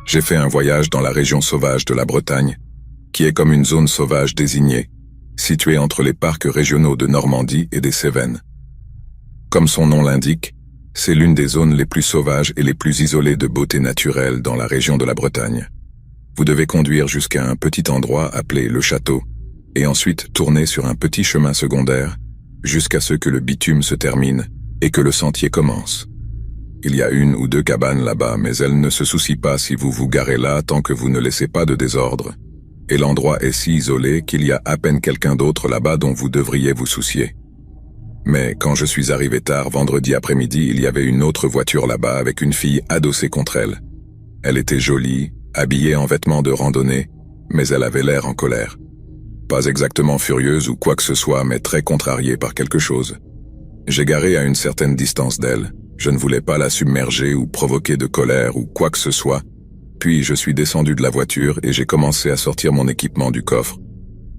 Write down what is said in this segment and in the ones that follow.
J'ai fait un voyage dans la région sauvage de la Bretagne, qui est comme une zone sauvage désignée, située entre les parcs régionaux de Normandie et des Cévennes. Comme son nom l'indique, c'est l'une des zones les plus sauvages et les plus isolées de beauté naturelle dans la région de la Bretagne. Vous devez conduire jusqu'à un petit endroit appelé le château, et ensuite tourner sur un petit chemin secondaire, jusqu'à ce que le bitume se termine et que le sentier commence. Il y a 1 ou 2 cabanes là-bas, mais elles ne se soucient pas si vous vous garez là tant que vous ne laissez pas de désordre. Et l'endroit est si isolé qu'il y a à peine quelqu'un d'autre là-bas dont vous devriez vous soucier. Mais quand je suis arrivé tard vendredi après-midi, il y avait une autre voiture là-bas avec une fille adossée contre elle. Elle était jolie, habillée en vêtements de randonnée, mais elle avait l'air en colère. Pas exactement furieuse ou quoi que ce soit, mais très contrariée par quelque chose. J'ai garé à une certaine distance d'elle. Je ne voulais pas la submerger ou provoquer de colère ou quoi que ce soit. Puis je suis descendu de la voiture et j'ai commencé à sortir mon équipement du coffre.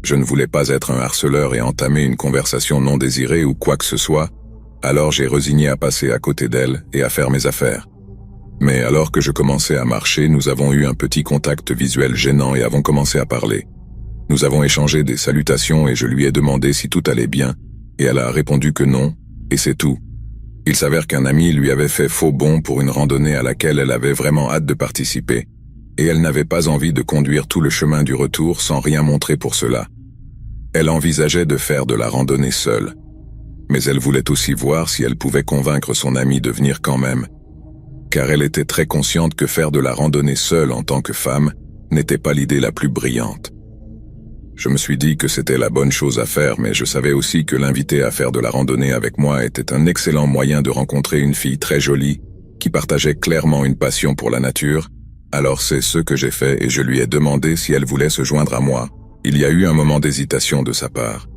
Je ne voulais pas être un harceleur et entamer une conversation non désirée ou quoi que ce soit, alors j'ai résigné à passer à côté d'elle et à faire mes affaires. Mais alors que je commençais à marcher, nous avons eu un petit contact visuel gênant et avons commencé à parler. Nous avons échangé des salutations et je lui ai demandé si tout allait bien, et elle a répondu que non, et c'est tout. Il s'avère qu'un ami lui avait fait faux bond pour une randonnée à laquelle elle avait vraiment hâte de participer, et elle n'avait pas envie de conduire tout le chemin du retour sans rien montrer pour cela. Elle envisageait de faire de la randonnée seule, mais elle voulait aussi voir si elle pouvait convaincre son ami de venir quand même, car elle était très consciente que faire de la randonnée seule en tant que femme n'était pas l'idée la plus brillante. Je me suis dit que c'était la bonne chose à faire, mais je savais aussi que l'inviter à faire de la randonnée avec moi était un excellent moyen de rencontrer une fille très jolie, qui partageait clairement une passion pour la nature. Alors c'est ce que j'ai fait et je lui ai demandé si elle voulait se joindre à moi. Il y a eu un moment d'hésitation de sa part.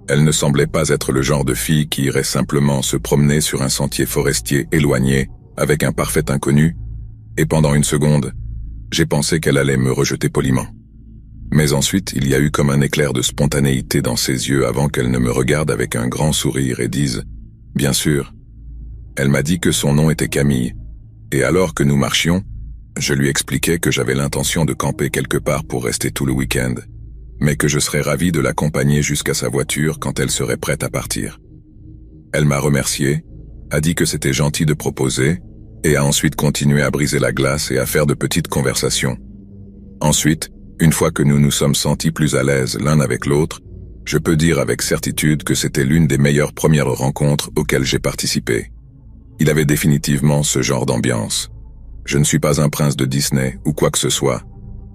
Elle ne semblait pas être le genre de fille qui irait simplement se promener sur un sentier forestier éloigné, avec un parfait inconnu, et pendant une seconde, j'ai pensé qu'elle allait me rejeter poliment. Mais ensuite, il y a eu comme un éclair de spontanéité dans ses yeux avant qu'elle ne me regarde avec un grand sourire et dise « Bien sûr ». Elle m'a dit que son nom était Camille, et alors que nous marchions, je lui expliquais que j'avais l'intention de camper quelque part pour rester tout le week-end, mais que je serais ravi de l'accompagner jusqu'à sa voiture quand elle serait prête à partir. Elle m'a remercié, a dit que c'était gentil de proposer, et a ensuite continué à briser la glace et à faire de petites conversations. Ensuite, une fois que nous nous sommes sentis plus à l'aise l'un avec l'autre, je peux dire avec certitude que c'était l'une des meilleures premières rencontres auxquelles j'ai participé. Il avait définitivement ce genre d'ambiance. Je ne suis pas un prince de Disney ou quoi que ce soit,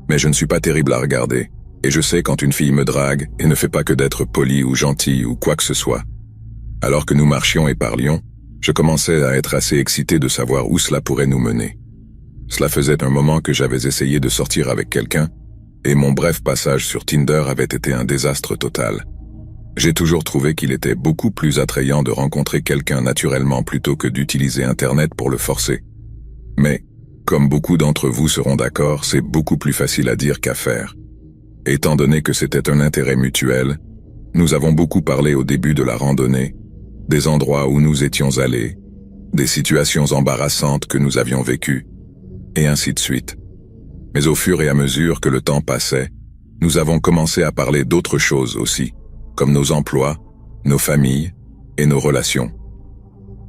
mais je ne suis pas terrible à regarder, et je sais quand une fille me drague et ne fait pas que d'être polie ou gentille ou quoi que ce soit. Alors que nous marchions et parlions, je commençais à être assez excité de savoir où cela pourrait nous mener. Cela faisait un moment que j'avais essayé de sortir avec quelqu'un, et mon bref passage sur Tinder avait été un désastre total. J'ai toujours trouvé qu'il était beaucoup plus attrayant de rencontrer quelqu'un naturellement plutôt que d'utiliser Internet pour le forcer. Mais, comme beaucoup d'entre vous seront d'accord, c'est beaucoup plus facile à dire qu'à faire. Étant donné que c'était un intérêt mutuel, nous avons beaucoup parlé au début de la randonnée, des endroits où nous étions allés, des situations embarrassantes que nous avions vécues, et ainsi de suite. Mais au fur et à mesure que le temps passait, nous avons commencé à parler d'autres choses aussi, comme nos emplois, nos familles et nos relations.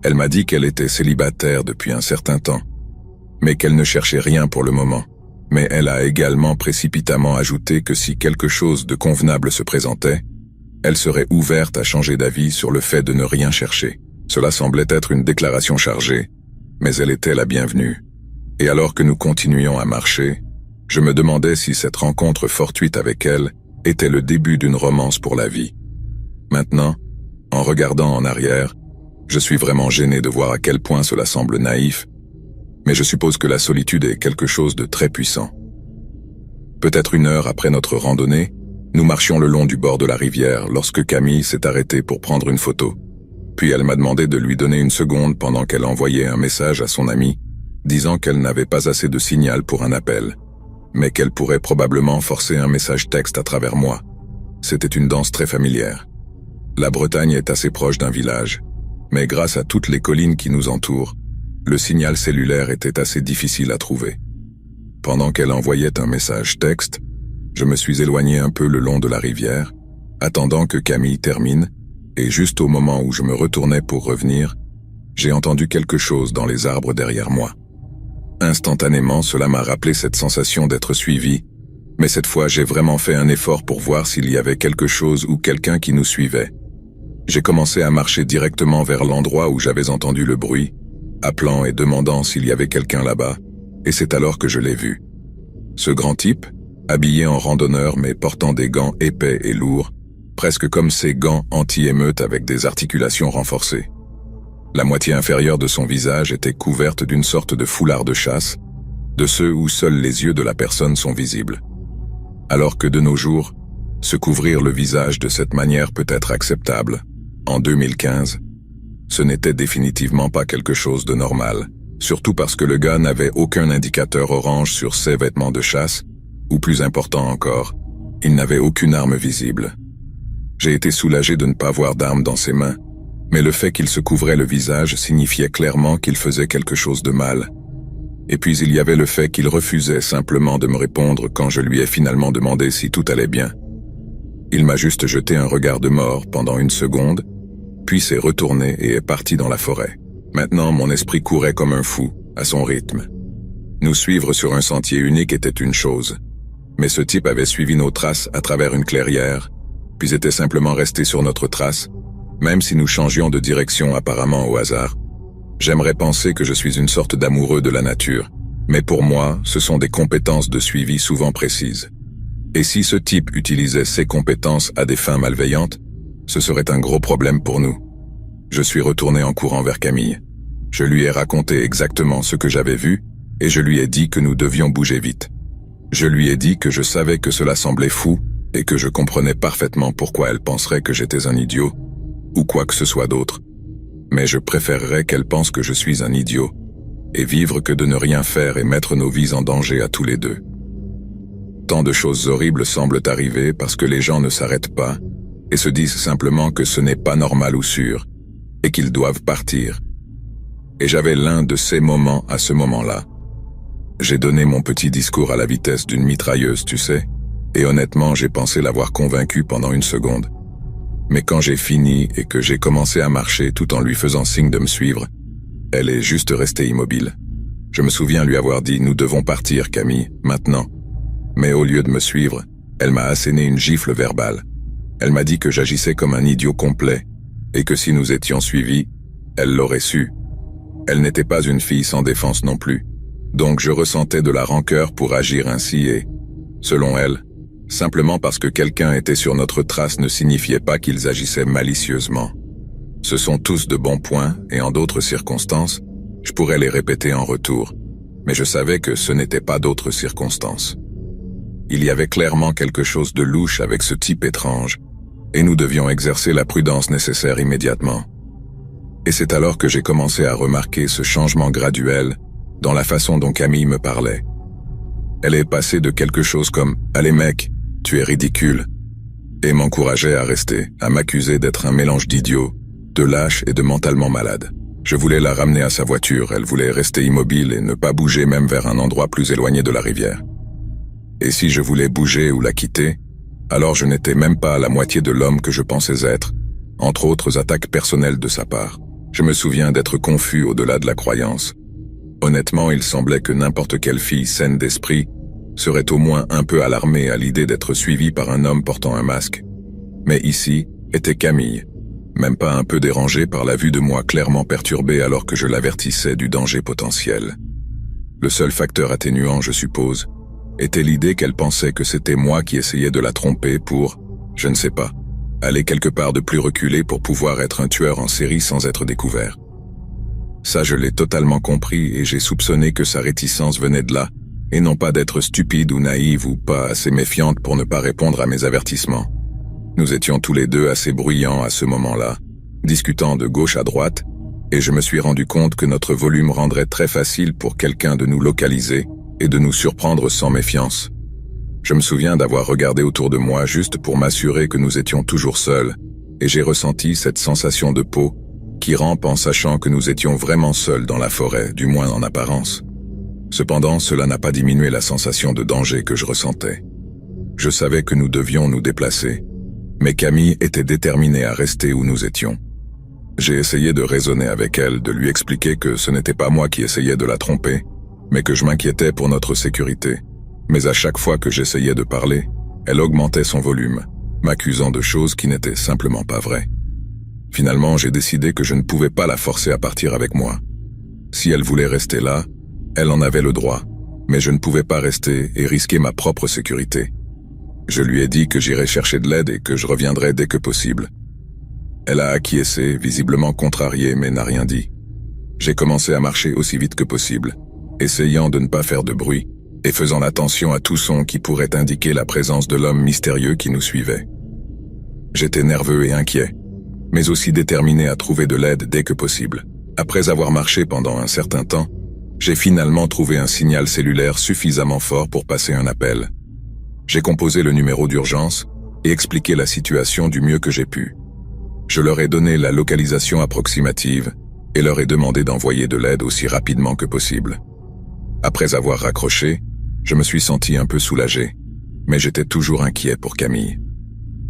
Elle m'a dit qu'elle était célibataire depuis un certain temps, mais qu'elle ne cherchait rien pour le moment. Mais elle a également précipitamment ajouté que si quelque chose de convenable se présentait, elle serait ouverte à changer d'avis sur le fait de ne rien chercher. Cela semblait être une déclaration chargée, mais elle était la bienvenue. Et alors que nous continuions à marcher, je me demandais si cette rencontre fortuite avec elle était le début d'une romance pour la vie. Maintenant, en regardant en arrière, je suis vraiment gêné de voir à quel point cela semble naïf, mais je suppose que la solitude est quelque chose de très puissant. Peut-être 1 heure après notre randonnée, nous marchions le long du bord de la rivière lorsque Camille s'est arrêtée pour prendre une photo. Puis elle m'a demandé de lui donner 1 seconde pendant qu'elle envoyait un message à son ami, disant qu'elle n'avait pas assez de signal pour un appel, mais qu'elle pourrait probablement forcer un message texte à travers moi. C'était une danse très familière. La Bretagne est assez proche d'un village, mais grâce à toutes les collines qui nous entourent, le signal cellulaire était assez difficile à trouver. pendant qu'elle envoyait un message texte, je me suis éloigné un peu le long de la rivière, attendant que Camille termine, et juste au moment où je me retournais pour revenir, j'ai entendu quelque chose dans les arbres derrière moi. Instantanément, cela m'a rappelé cette sensation d'être suivi, mais cette fois j'ai vraiment fait un effort pour voir s'il y avait quelque chose ou quelqu'un qui nous suivait. J'ai commencé à marcher directement vers l'endroit où j'avais entendu le bruit, appelant et demandant s'il y avait quelqu'un là-bas, et c'est alors que je l'ai vu. Ce grand type, habillé en randonneur mais portant des gants épais et lourds, presque comme ces gants anti-émeute avec des articulations renforcées. La moitié inférieure de son visage était couverte d'une sorte de foulard de chasse, de ceux où seuls les yeux de la personne sont visibles. Alors que de nos jours, se couvrir le visage de cette manière peut être acceptable, en 2015, ce n'était définitivement pas quelque chose de normal, surtout parce que le gars n'avait aucun indicateur orange sur ses vêtements de chasse, ou plus important encore, il n'avait aucune arme visible. J'ai été soulagé de ne pas voir d'arme dans ses mains, mais le fait qu'il se couvrait le visage signifiait clairement qu'il faisait quelque chose de mal. Et puis il y avait le fait qu'il refusait simplement de me répondre quand je lui ai finalement demandé si tout allait bien. Il m'a juste jeté un regard de mort pendant une seconde, puis s'est retourné et est parti dans la forêt. Maintenant, mon esprit courait comme un fou, à son rythme. Nous suivre sur un sentier unique était une chose, mais ce type avait suivi nos traces à travers une clairière, puis était simplement resté sur notre trace, même si nous changions de direction apparemment au hasard. J'aimerais penser que je suis une sorte d'amoureux de la nature, mais pour moi, ce sont des compétences de suivi souvent précises. Et si ce type utilisait ces compétences à des fins malveillantes, ce serait un gros problème pour nous. Je suis retourné en courant vers Camille. Je lui ai raconté exactement ce que j'avais vu, et je lui ai dit que nous devions bouger vite. Je lui ai dit que je savais que cela semblait fou, et que je comprenais parfaitement pourquoi elle penserait que j'étais un idiot, ou quoi que ce soit d'autre. Mais je préférerais qu'elle pense que je suis un idiot, et vivre que de ne rien faire et mettre nos vies en danger à tous les deux. Tant de choses horribles semblent arriver parce que les gens ne s'arrêtent pas, et se disent simplement que ce n'est pas normal ou sûr, et qu'ils doivent partir. Et j'avais l'un de ces moments à ce moment-là. J'ai donné mon petit discours à la vitesse d'une mitrailleuse, tu sais, et honnêtement j'ai pensé l'avoir convaincu pendant une seconde. Mais quand j'ai fini et que j'ai commencé à marcher tout en lui faisant signe de me suivre, elle est juste restée immobile. Je me souviens lui avoir dit « Nous devons partir, Camille, maintenant ». Mais au lieu de me suivre, elle m'a asséné une gifle verbale. Elle m'a dit que j'agissais comme un idiot complet, et que si nous étions suivis, elle l'aurait su. Elle n'était pas une fille sans défense non plus, donc je ressentais de la rancœur pour agir ainsi et, selon elle, simplement parce que quelqu'un était sur notre trace ne signifiait pas qu'ils agissaient malicieusement. Ce sont tous de bons points, et en d'autres circonstances, je pourrais les répéter en retour, mais je savais que ce n'était pas d'autres circonstances. Il y avait clairement quelque chose de louche avec ce type étrange, et nous devions exercer la prudence nécessaire immédiatement. Et c'est alors que j'ai commencé à remarquer ce changement graduel dans la façon dont Camille me parlait. Elle est passée de quelque chose comme « Allez mec, tu es ridicule » et m'encourageait à rester, à m'accuser d'être un mélange d'idiot, de lâche et de mentalement malade. Je voulais la ramener à sa voiture, elle voulait rester immobile et ne pas bouger même vers un endroit plus éloigné de la rivière. Et si je voulais bouger ou la quitter, alors je n'étais même pas à la moitié de l'homme que je pensais être, entre autres attaques personnelles de sa part. Je me souviens d'être confus au-delà de la croyance. Honnêtement, il semblait que n'importe quelle fille saine d'esprit serait au moins un peu alarmée à l'idée d'être suivie par un homme portant un masque. Mais ici était Camille, même pas un peu dérangée par la vue de moi clairement perturbée alors que je l'avertissais du danger potentiel. Le seul facteur atténuant, je suppose, était l'idée qu'elle pensait que c'était moi qui essayais de la tromper pour, je ne sais pas, aller quelque part de plus reculé pour pouvoir être un tueur en série sans être découvert. Ça, je l'ai totalement compris et j'ai soupçonné que sa réticence venait de là, et non pas d'être stupide ou naïve ou pas assez méfiante pour ne pas répondre à mes avertissements. Nous étions tous les deux assez bruyants à ce moment-là, discutant de gauche à droite, et je me suis rendu compte que notre volume rendrait très facile pour quelqu'un de nous localiser et de nous surprendre sans méfiance. Je me souviens d'avoir regardé autour de moi juste pour m'assurer que nous étions toujours seuls, et j'ai ressenti cette sensation de peau qui rampe en sachant que nous étions vraiment seuls dans la forêt, du moins en apparence. Cependant, cela n'a pas diminué la sensation de danger que je ressentais. Je savais que nous devions nous déplacer, mais Camille était déterminée à rester où nous étions. J'ai essayé de raisonner avec elle, de lui expliquer que ce n'était pas moi qui essayais de la tromper, mais que je m'inquiétais pour notre sécurité. Mais à chaque fois que j'essayais de parler, elle augmentait son volume, m'accusant de choses qui n'étaient simplement pas vraies. Finalement, j'ai décidé que je ne pouvais pas la forcer à partir avec moi. Si elle voulait rester là, elle en avait le droit, mais je ne pouvais pas rester et risquer ma propre sécurité. Je lui ai dit que j'irais chercher de l'aide et que je reviendrais dès que possible. Elle a acquiescé, visiblement contrariée, mais n'a rien dit. J'ai commencé à marcher aussi vite que possible, essayant de ne pas faire de bruit et faisant attention à tout son qui pourrait indiquer la présence de l'homme mystérieux qui nous suivait. J'étais nerveux et inquiet, mais aussi déterminé à trouver de l'aide dès que possible. Après avoir marché pendant un certain temps, j'ai finalement trouvé un signal cellulaire suffisamment fort pour passer un appel. J'ai composé le numéro d'urgence et expliqué la situation du mieux que j'ai pu. Je leur ai donné la localisation approximative et leur ai demandé d'envoyer de l'aide aussi rapidement que possible. Après avoir raccroché, je me suis senti un peu soulagé, mais j'étais toujours inquiet pour Camille.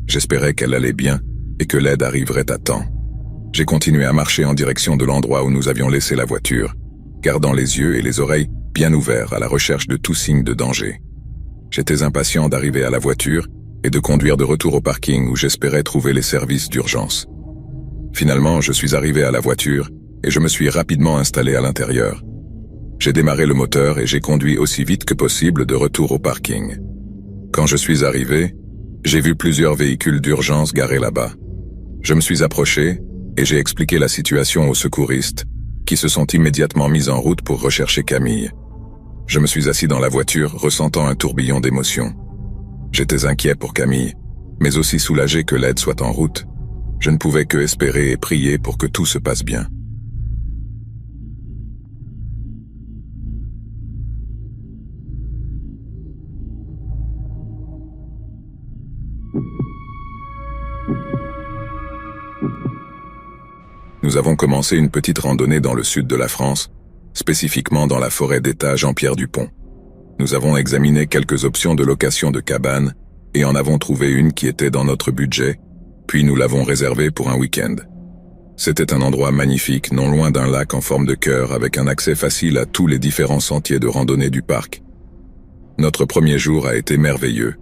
J'espérais qu'elle allait bien et que l'aide arriverait à temps. J'ai continué à marcher en direction de l'endroit où nous avions laissé la voiture, gardant les yeux et les oreilles bien ouverts à la recherche de tout signe de danger. J'étais impatient d'arriver à la voiture et de conduire de retour au parking où j'espérais trouver les services d'urgence. Finalement, je suis arrivé à la voiture et je me suis rapidement installé à l'intérieur. J'ai démarré le moteur et j'ai conduit aussi vite que possible de retour au parking. Quand je suis arrivé, j'ai vu plusieurs véhicules d'urgence garés là-bas. Je me suis approché et j'ai expliqué la situation aux secouristes, qui se sont immédiatement mis en route pour rechercher Camille. Je me suis assis dans la voiture, ressentant un tourbillon d'émotions. J'étais inquiet pour Camille, mais aussi soulagé que l'aide soit en route. Je ne pouvais que espérer et prier pour que tout se passe bien. Nous avons commencé une petite randonnée dans le sud de la France, spécifiquement dans la forêt d'État Jean-Pierre-Dupont. Nous avons examiné quelques options de location de cabanes et en avons trouvé une qui était dans notre budget, puis nous l'avons réservée pour un week-end. C'était un endroit magnifique, non loin d'un lac en forme de cœur avec un accès facile à tous les différents sentiers de randonnée du parc. Notre premier jour a été merveilleux.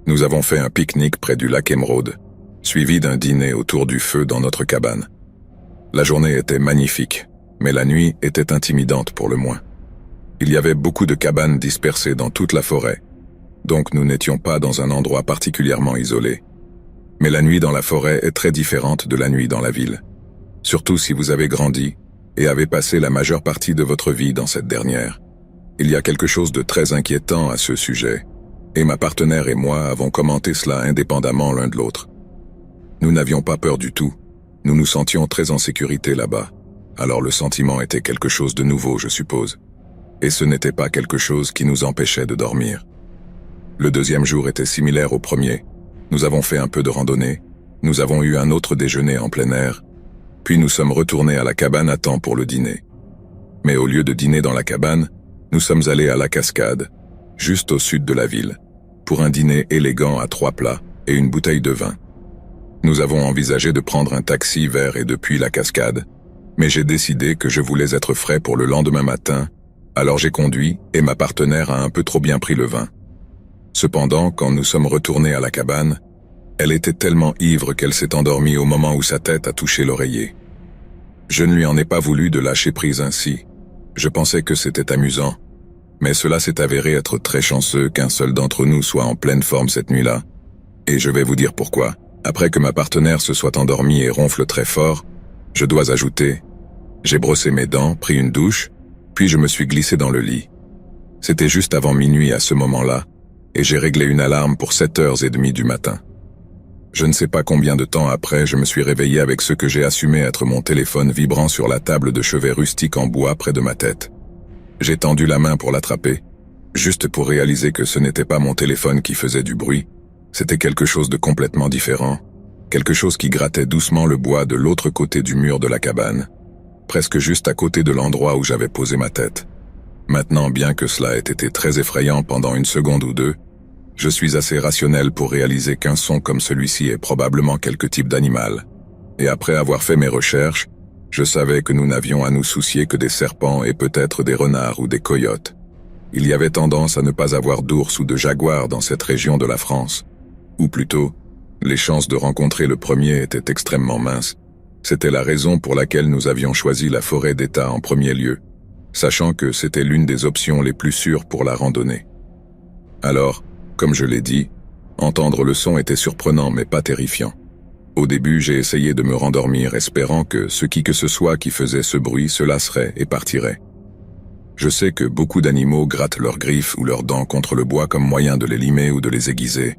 Nous avons fait un pique-nique près du lac Émeraude, suivi d'un dîner autour du feu dans notre cabane. La journée était magnifique, mais la nuit était intimidante pour le moins. Il y avait beaucoup de cabanes dispersées dans toute la forêt, donc nous n'étions pas dans un endroit particulièrement isolé. Mais la nuit dans la forêt est très différente de la nuit dans la ville, surtout si vous avez grandi et avez passé la majeure partie de votre vie dans cette dernière. Il y a quelque chose de très inquiétant à ce sujet, et ma partenaire et moi avons commenté cela indépendamment l'un de l'autre. Nous n'avions pas peur du tout. Nous nous sentions très en sécurité là-bas, alors le sentiment était quelque chose de nouveau, je suppose. Et ce n'était pas quelque chose qui nous empêchait de dormir. Le deuxième jour était similaire au premier. Nous avons fait un peu de randonnée, nous avons eu un autre déjeuner en plein air, puis nous sommes retournés à la cabane à temps pour le dîner. Mais au lieu de dîner dans la cabane, nous sommes allés à la cascade, juste au sud de la ville, pour un dîner élégant à 3 plats et une bouteille de vin. Nous avons envisagé de prendre un taxi vers et depuis la cascade, mais j'ai décidé que je voulais être frais pour le lendemain matin, alors j'ai conduit et ma partenaire a un peu trop bien pris le vin. Cependant, quand nous sommes retournés à la cabane, elle était tellement ivre qu'elle s'est endormie au moment où sa tête a touché l'oreiller. Je ne lui en ai pas voulu de lâcher prise ainsi. Je pensais que c'était amusant, mais cela s'est avéré être très chanceux qu'un seul d'entre nous soit en pleine forme cette nuit-là. Et je vais vous dire pourquoi. Après que ma partenaire se soit endormie et ronfle très fort, je dois ajouter, j'ai brossé mes dents, pris une douche, puis je me suis glissé dans le lit. C'était juste avant minuit à ce moment-là, et j'ai réglé une alarme pour 7h30 du matin. Je ne sais pas combien de temps après, je me suis réveillé avec ce que j'ai assumé être mon téléphone vibrant sur la table de chevet rustique en bois près de ma tête. J'ai tendu la main pour l'attraper, juste pour réaliser que ce n'était pas mon téléphone qui faisait du bruit, c'était quelque chose de complètement différent, quelque chose qui grattait doucement le bois de l'autre côté du mur de la cabane, presque juste à côté de l'endroit où j'avais posé ma tête. Maintenant, bien que cela ait été très effrayant pendant une seconde ou deux, je suis assez rationnel pour réaliser qu'un son comme celui-ci est probablement quelque type d'animal. Et après avoir fait mes recherches, je savais que nous n'avions à nous soucier que des serpents et peut-être des renards ou des coyotes. Il y avait tendance à ne pas avoir d'ours ou de jaguars dans cette région de la France. Ou plutôt, les chances de rencontrer le premier étaient extrêmement minces. C'était la raison pour laquelle nous avions choisi la forêt d'État en premier lieu, sachant que c'était l'une des options les plus sûres pour la randonnée. Alors, comme je l'ai dit, entendre le son était surprenant mais pas terrifiant. Au début, j'ai essayé de me rendormir, espérant que ce qui que ce soit qui faisait ce bruit se lasserait et partirait. Je sais que beaucoup d'animaux grattent leurs griffes ou leurs dents contre le bois comme moyen de les limer ou de les aiguiser,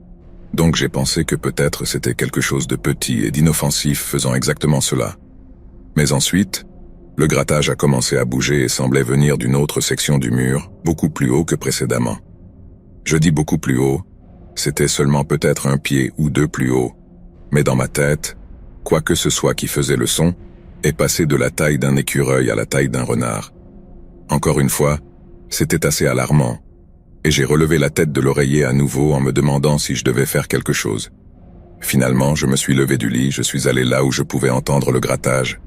donc j'ai pensé que peut-être c'était quelque chose de petit et d'inoffensif faisant exactement cela. Mais ensuite, le grattage a commencé à bouger et semblait venir d'une autre section du mur, beaucoup plus haut que précédemment. Je dis beaucoup plus haut, c'était seulement peut-être un pied ou deux plus haut, mais dans ma tête, quoi que ce soit qui faisait le son, est passé de la taille d'un écureuil à la taille d'un renard. Encore une fois, c'était assez alarmant, et j'ai relevé la tête de l'oreiller à nouveau en me demandant si je devais faire quelque chose. Finalement, je me suis levé du lit, je suis allé là où je pouvais entendre le grattage,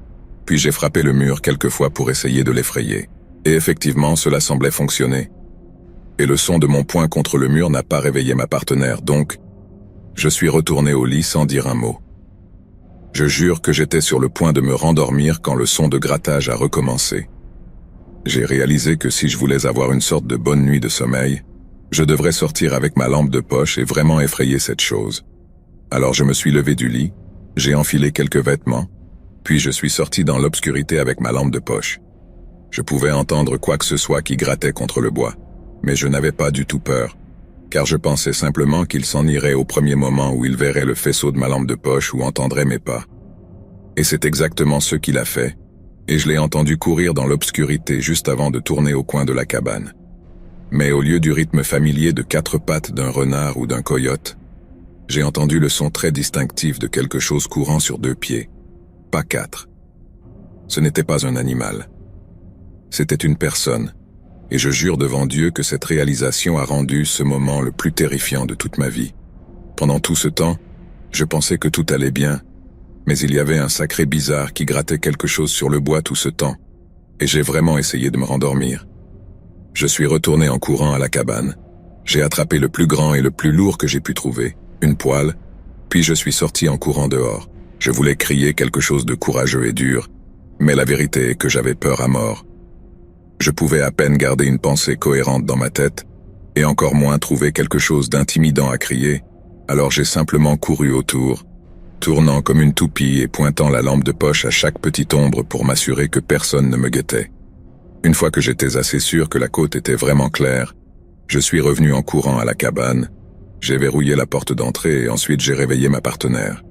puis j'ai frappé le mur quelques fois pour essayer de l'effrayer. Et effectivement, cela semblait fonctionner. Et le son de mon poing contre le mur n'a pas réveillé ma partenaire, donc je suis retourné au lit sans dire un mot. Je jure que j'étais sur le point de me rendormir quand le son de grattage a recommencé. J'ai réalisé que si je voulais avoir une sorte de bonne nuit de sommeil, je devrais sortir avec ma lampe de poche et vraiment effrayer cette chose. Alors je me suis levé du lit, j'ai enfilé quelques vêtements, puis je suis sorti dans l'obscurité avec ma lampe de poche. Je pouvais entendre quoi que ce soit qui grattait contre le bois, mais je n'avais pas du tout peur, car je pensais simplement qu'il s'en irait au premier moment où il verrait le faisceau de ma lampe de poche ou entendrait mes pas. Et c'est exactement ce qu'il a fait, et je l'ai entendu courir dans l'obscurité juste avant de tourner au coin de la cabane. Mais au lieu du rythme familier de 4 pattes d'un renard ou d'un coyote, j'ai entendu le son très distinctif de quelque chose courant sur 2 pieds, pas 4. Ce n'était pas un animal. C'était une personne, et je jure devant Dieu que cette réalisation a rendu ce moment le plus terrifiant de toute ma vie. Pendant tout ce temps, je pensais que tout allait bien, mais il y avait un sacré bizarre qui grattait quelque chose sur le bois tout ce temps, et j'ai vraiment essayé de me rendormir. Je suis retourné en courant à la cabane. J'ai attrapé le plus grand et le plus lourd que j'ai pu trouver, une poêle, puis je suis sorti en courant dehors. Je voulais crier quelque chose de courageux et dur, mais la vérité est que j'avais peur à mort. Je pouvais à peine garder une pensée cohérente dans ma tête, et encore moins trouver quelque chose d'intimidant à crier, alors j'ai simplement couru autour, tournant comme une toupie et pointant la lampe de poche à chaque petite ombre pour m'assurer que personne ne me guettait. Une fois que j'étais assez sûr que la côte était vraiment claire, je suis revenu en courant à la cabane, j'ai verrouillé la porte d'entrée et ensuite j'ai réveillé ma partenaire.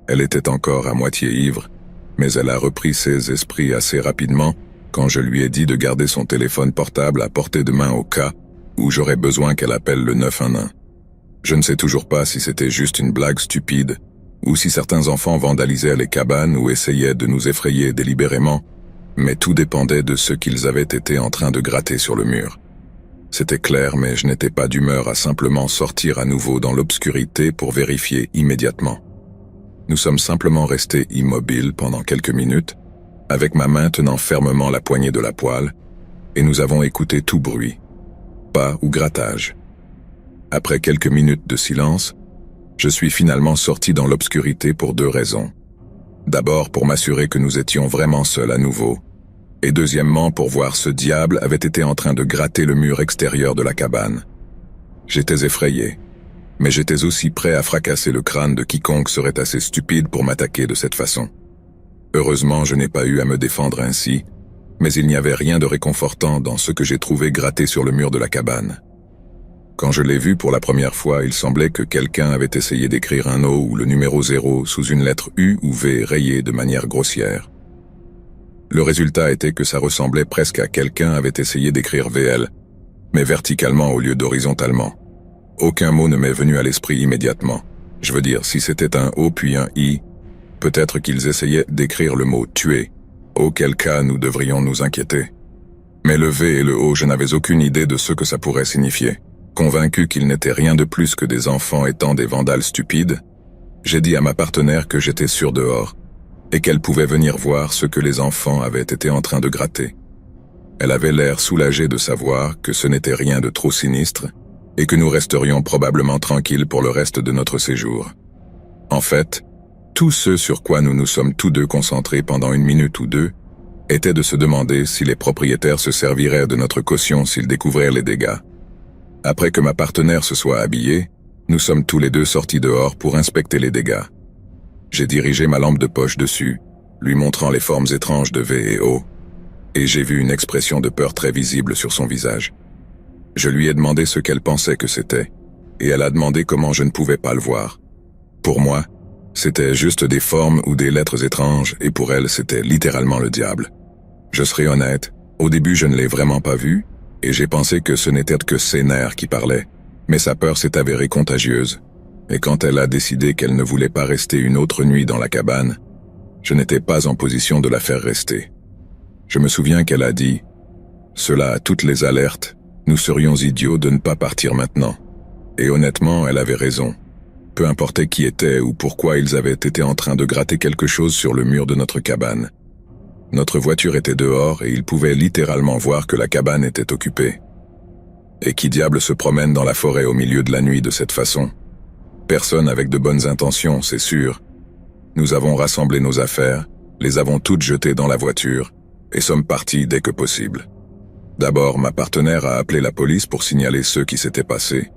Elle était encore à moitié ivre, mais elle a repris ses esprits assez rapidement quand je lui ai dit de garder son téléphone portable à portée de main au cas où j'aurais besoin qu'elle appelle le 911. Je ne sais toujours pas si c'était juste une blague stupide, ou si certains enfants vandalisaient les cabanes ou essayaient de nous effrayer délibérément, mais tout dépendait de ce qu'ils avaient été en train de gratter sur le mur. C'était clair, mais je n'étais pas d'humeur à simplement sortir à nouveau dans l'obscurité pour vérifier immédiatement. Nous sommes simplement restés immobiles pendant quelques minutes, avec ma main tenant fermement la poignée de la poêle, et nous avons écouté tout bruit, pas ou grattage. Après quelques minutes de silence, je suis finalement sorti dans l'obscurité pour 2 raisons. D'abord pour m'assurer que nous étions vraiment seuls à nouveau, et deuxièmement pour voir ce diable avait été en train de gratter le mur extérieur de la cabane. J'étais effrayé, mais j'étais aussi prêt à fracasser le crâne de quiconque serait assez stupide pour m'attaquer de cette façon. Heureusement, je n'ai pas eu à me défendre ainsi, mais il n'y avait rien de réconfortant dans ce que j'ai trouvé gratté sur le mur de la cabane. Quand je l'ai vu pour la première fois, il semblait que quelqu'un avait essayé d'écrire un O ou le numéro 0 sous une lettre U ou V rayée de manière grossière. Le résultat était que ça ressemblait presque à quelqu'un avait essayé d'écrire VL, mais verticalement au lieu d'horizontalement. Aucun mot ne m'est venu à l'esprit immédiatement. Je veux dire, si c'était un O puis un I, peut-être qu'ils essayaient d'écrire le mot « tuer », auquel cas nous devrions nous inquiéter. Mais le V et le O, je n'avais aucune idée de ce que ça pourrait signifier. Convaincu qu'ils n'étaient rien de plus que des enfants étant des vandales stupides, j'ai dit à ma partenaire que j'étais sûr dehors, et qu'elle pouvait venir voir ce que les enfants avaient été en train de gratter. Elle avait l'air soulagée de savoir que ce n'était rien de trop sinistre, et que nous resterions probablement tranquilles pour le reste de notre séjour. En fait, tout ce sur quoi nous nous sommes tous deux concentrés pendant une minute ou deux, était de se demander si les propriétaires se serviraient de notre caution s'ils découvrirent les dégâts. Après que ma partenaire se soit habillée, nous sommes tous les deux sortis dehors pour inspecter les dégâts. J'ai dirigé ma lampe de poche dessus, lui montrant les formes étranges de V et O, et j'ai vu une expression de peur très visible sur son visage. Je lui ai demandé ce qu'elle pensait que c'était, et elle a demandé comment je ne pouvais pas le voir. Pour moi, c'était juste des formes ou des lettres étranges, et pour elle, c'était littéralement le diable. Je serai honnête, au début je ne l'ai vraiment pas vu, et j'ai pensé que ce n'était que ses nerfs qui parlaient, mais sa peur s'est avérée contagieuse, et quand elle a décidé qu'elle ne voulait pas rester une autre nuit dans la cabane, je n'étais pas en position de la faire rester. Je me souviens qu'elle a dit « Cela a toutes les alertes, nous serions idiots de ne pas partir maintenant. » Et honnêtement, elle avait raison. Peu importait qui était ou pourquoi ils avaient été en train de gratter quelque chose sur le mur de notre cabane. Notre voiture était dehors et ils pouvaient littéralement voir que la cabane était occupée. Et qui diable se promène dans la forêt au milieu de la nuit de cette façon? Personne avec de bonnes intentions, c'est sûr. Nous avons rassemblé nos affaires, les avons toutes jetées dans la voiture, et sommes partis dès que possible. D'abord, ma partenaire a appelé la police pour signaler ce qui s'était passé,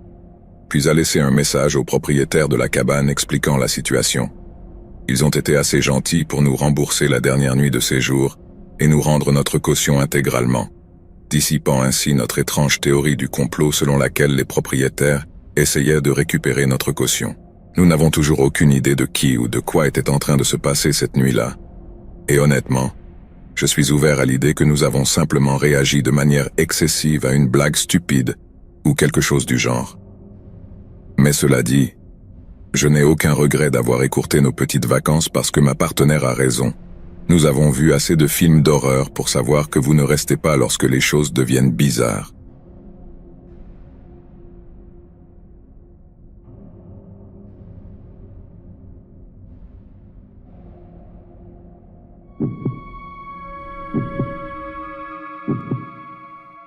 puis a laissé un message au propriétaire de la cabane expliquant la situation. Ils ont été assez gentils pour nous rembourser la dernière nuit de séjour et nous rendre notre caution intégralement, dissipant ainsi notre étrange théorie du complot selon laquelle les propriétaires essayaient de récupérer notre caution. Nous n'avons toujours aucune idée de qui ou de quoi était en train de se passer cette nuit-là. Et honnêtement, je suis ouvert à l'idée que nous avons simplement réagi de manière excessive à une blague stupide ou quelque chose du genre. Mais cela dit, je n'ai aucun regret d'avoir écourté nos petites vacances parce que ma partenaire a raison. Nous avons vu assez de films d'horreur pour savoir que vous ne restez pas lorsque les choses deviennent bizarres.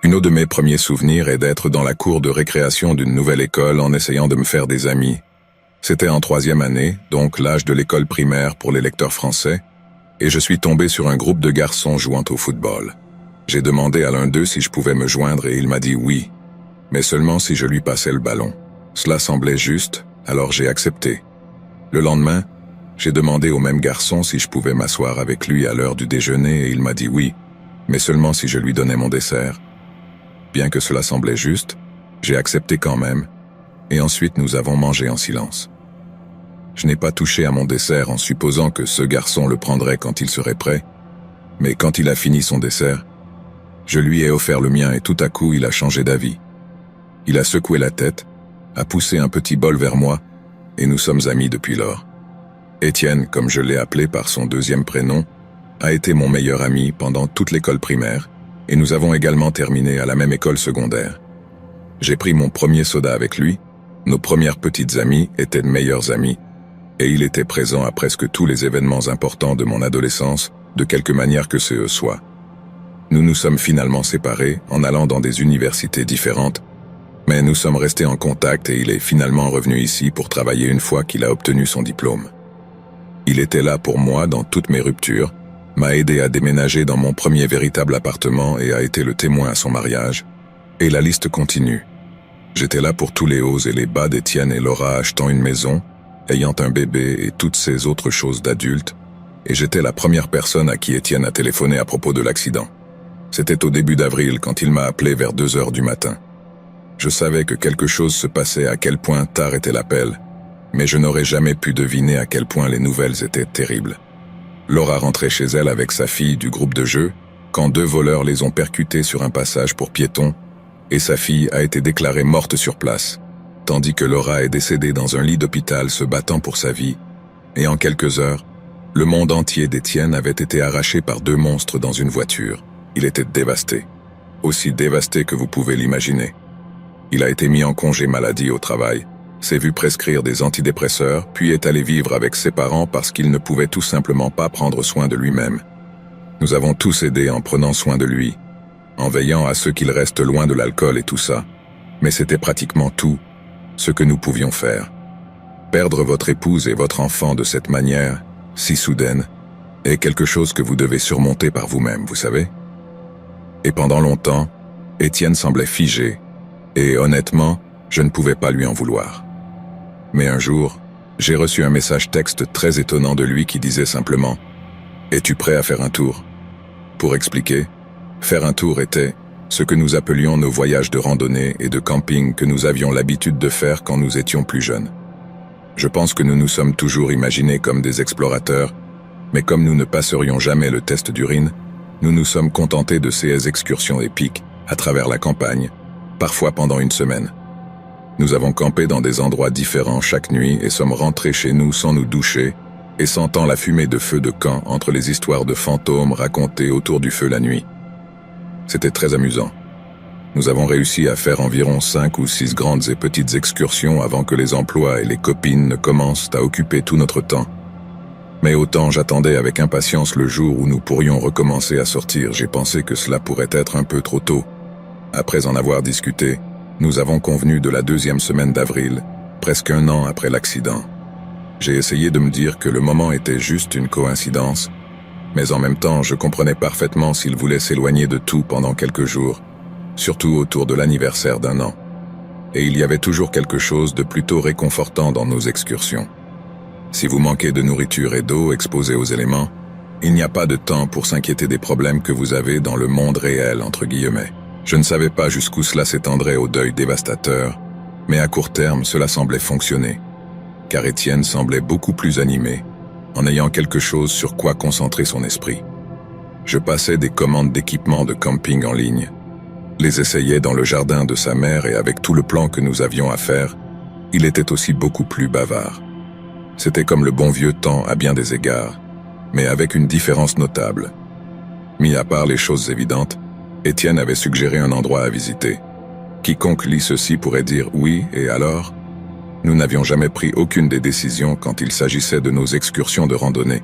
Un de mes premiers souvenirs est d'être dans la cour de récréation d'une nouvelle école en essayant de me faire des amis. C'était en 3e année, donc l'âge de l'école primaire pour les lecteurs français, et je suis tombé sur un groupe de garçons jouant au football. J'ai demandé à l'un d'eux si je pouvais me joindre et il m'a dit oui, mais seulement si je lui passais le ballon. Cela semblait juste, alors j'ai accepté. Le lendemain, j'ai demandé au même garçon si je pouvais m'asseoir avec lui à l'heure du déjeuner et il m'a dit oui, mais seulement si je lui donnais mon dessert. Bien que cela semblait juste, j'ai accepté quand même, et ensuite nous avons mangé en silence. Je n'ai pas touché à mon dessert en supposant que ce garçon le prendrait quand il serait prêt, mais quand il a fini son dessert, je lui ai offert le mien et tout à coup il a changé d'avis. Il a secoué la tête, a poussé un petit bol vers moi, et nous sommes amis depuis lors. Étienne, comme je l'ai appelé par son deuxième prénom, a été mon meilleur ami pendant toute l'école primaire, et nous avons également terminé à la même école secondaire. J'ai pris mon premier soda avec lui, nos premières petites amies étaient de meilleures amies, et il était présent à presque tous les événements importants de mon adolescence, de quelque manière que ce soit. Nous nous sommes finalement séparés en allant dans des universités différentes, mais nous sommes restés en contact et il est finalement revenu ici pour travailler une fois qu'il a obtenu son diplôme. Il était là pour moi dans toutes mes ruptures, m'a aidé à déménager dans mon premier véritable appartement et a été le témoin à son mariage. Et la liste continue. J'étais là pour tous les hauts et les bas d'Étienne et Laura achetant une maison, ayant un bébé et toutes ces autres choses d'adultes, et j'étais la première personne à qui Étienne a téléphoné à propos de l'accident. C'était au début d'avril quand il m'a appelé vers 2 heures du matin. Je savais que quelque chose se passait à quel point tard était l'appel, mais je n'aurais jamais pu deviner à quel point les nouvelles étaient terribles. Laura rentrait chez elle avec sa fille du groupe de jeu, quand 2 voleurs les ont percutés sur un passage pour piétons, et sa fille a été déclarée morte sur place, tandis que Laura est décédée dans un lit d'hôpital se battant pour sa vie, et en quelques heures, le monde entier d'Étienne avait été arraché par 2 monstres dans une voiture. Il était dévasté. aussi dévasté que vous pouvez l'imaginer. Il a été mis en congé maladie au travail, s'est vu prescrire des antidépresseurs, puis est allé vivre avec ses parents parce qu'il ne pouvait tout simplement pas prendre soin de lui-même. Nous avons tous aidé en prenant soin de lui, en veillant à ce qu'il reste loin de l'alcool et tout ça, mais c'était pratiquement tout ce que nous pouvions faire. Perdre votre épouse et votre enfant de cette manière, si soudaine, est quelque chose que vous devez surmonter par vous-même, vous savez. Et pendant longtemps, Étienne semblait figé, et honnêtement, je ne pouvais pas lui en vouloir. Mais un jour, j'ai reçu un message texte très étonnant de lui qui disait simplement « Es-tu prêt à faire un tour ?» Pour expliquer, faire un tour était ce que nous appelions nos voyages de randonnée et de camping que nous avions l'habitude de faire quand nous étions plus jeunes. Je pense que nous nous sommes toujours imaginés comme des explorateurs, mais comme nous ne passerions jamais le test d'urine, nous nous sommes contentés de ces excursions épiques à travers la campagne, parfois pendant une semaine. Nous avons campé dans des endroits différents chaque nuit et sommes rentrés chez nous sans nous doucher et sentant la fumée de feu de camp entre les histoires de fantômes racontées autour du feu la nuit. C'était très amusant. Nous avons réussi à faire environ 5 ou 6 grandes et petites excursions avant que les emplois et les copines ne commencent à occuper tout notre temps. Mais autant j'attendais avec impatience le jour où nous pourrions recommencer à sortir, j'ai pensé que cela pourrait être un peu trop tôt. Après en avoir discuté, nous avons convenu de la 2e semaine d'avril, presque un an après l'accident. J'ai essayé de me dire que le moment était juste une coïncidence, mais en même temps je comprenais parfaitement s'il voulait s'éloigner de tout pendant quelques jours, surtout autour de l'anniversaire d'1 an. Et il y avait toujours quelque chose de plutôt réconfortant dans nos excursions. Si vous manquez de nourriture et d'eau exposés aux éléments, il n'y a pas de temps pour s'inquiéter des problèmes que vous avez dans le monde réel, entre guillemets. Je ne savais pas jusqu'où cela s'étendrait au deuil dévastateur, mais à court terme, cela semblait fonctionner. Car Étienne semblait beaucoup plus animé, en ayant quelque chose sur quoi concentrer son esprit. Je passais des commandes d'équipements de camping en ligne, les essayais dans le jardin de sa mère et avec tout le plan que nous avions à faire, il était aussi beaucoup plus bavard. C'était comme le bon vieux temps à bien des égards, mais avec une différence notable. Mis à part les choses évidentes, Étienne avait suggéré un endroit à visiter. Quiconque lit ceci pourrait dire oui, et alors? Nous n'avions jamais pris aucune des décisions quand il s'agissait de nos excursions de randonnée.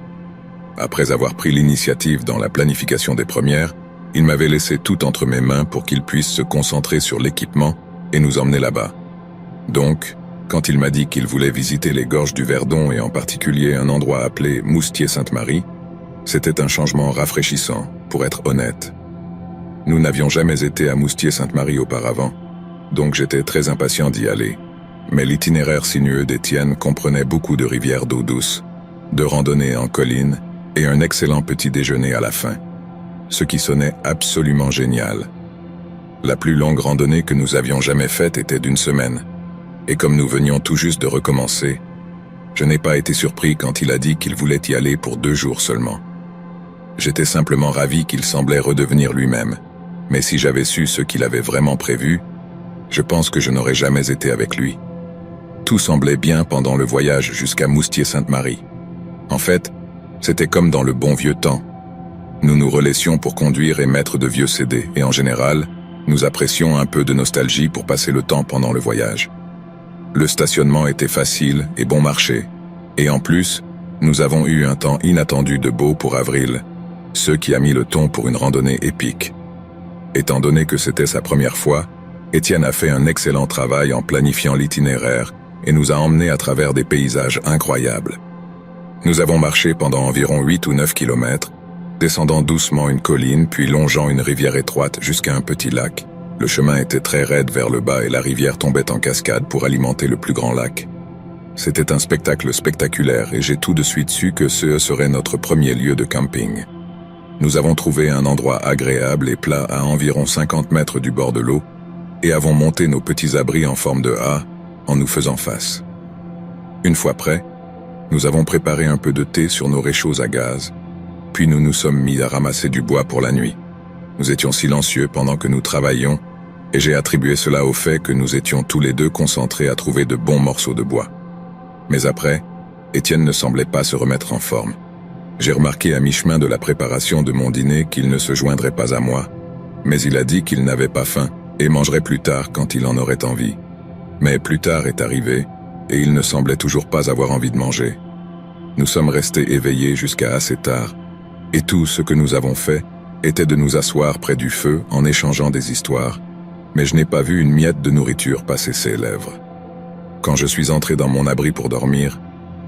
Après avoir pris l'initiative dans la planification des premières, il m'avait laissé tout entre mes mains pour qu'il puisse se concentrer sur l'équipement et nous emmener là-bas. Donc, quand il m'a dit qu'il voulait visiter les gorges du Verdon et en particulier un endroit appelé Moustier-Sainte-Marie, c'était un changement rafraîchissant, pour être honnête. Nous n'avions jamais été à Moustier-Sainte-Marie auparavant, donc j'étais très impatient d'y aller. Mais l'itinéraire sinueux d'Étienne comprenait beaucoup de rivières d'eau douce, de randonnées en colline et un excellent petit déjeuner à la fin, ce qui sonnait absolument génial. La plus longue randonnée que nous avions jamais faite était d'1 semaine, et comme nous venions tout juste de recommencer, je n'ai pas été surpris quand il a dit qu'il voulait y aller pour 2 jours seulement. J'étais simplement ravi qu'il semblait redevenir lui-même, mais si j'avais su ce qu'il avait vraiment prévu, je pense que je n'aurais jamais été avec lui. Tout semblait bien pendant le voyage jusqu'à Moustier-Sainte-Marie. En fait, c'était comme dans le bon vieux temps. Nous nous relaissions pour conduire et mettre de vieux CD, et en général, nous apprécions un peu de nostalgie pour passer le temps pendant le voyage. Le stationnement était facile et bon marché, et en plus, nous avons eu un temps inattendu de beau pour avril, ce qui a mis le ton pour une randonnée épique. Étant donné que c'était sa première fois, Étienne a fait un excellent travail en planifiant l'itinéraire et nous a emmenés à travers des paysages incroyables. Nous avons marché pendant environ 8 ou 9 kilomètres, descendant doucement une colline puis longeant une rivière étroite jusqu'à un petit lac. Le chemin était très raide vers le bas et la rivière tombait en cascade pour alimenter le plus grand lac. C'était un spectacle spectaculaire et j'ai tout de suite su que ce serait notre premier lieu de camping. Nous avons trouvé un endroit agréable et plat à environ 50 mètres du bord de l'eau et avons monté nos petits abris en forme de A en nous faisant face. Une fois prêts, nous avons préparé un peu de thé sur nos réchauds à gaz, puis nous nous sommes mis à ramasser du bois pour la nuit. Nous étions silencieux pendant que nous travaillions et j'ai attribué cela au fait que nous étions tous les deux concentrés à trouver de bons morceaux de bois. Mais après, Étienne ne semblait pas se remettre en forme. J'ai remarqué à mi-chemin de la préparation de mon dîner qu'il ne se joindrait pas à moi, Mais il a dit qu'il n'avait pas faim et mangerait plus tard quand il en aurait envie. Mais plus tard est arrivé et il ne semblait toujours pas avoir envie de manger. Nous sommes restés éveillés jusqu'à assez tard et tout ce que nous avons fait était de nous asseoir près du feu en échangeant des histoires, mais je n'ai pas vu une miette de nourriture passer ses lèvres. Quand je suis entré dans mon abri pour dormir,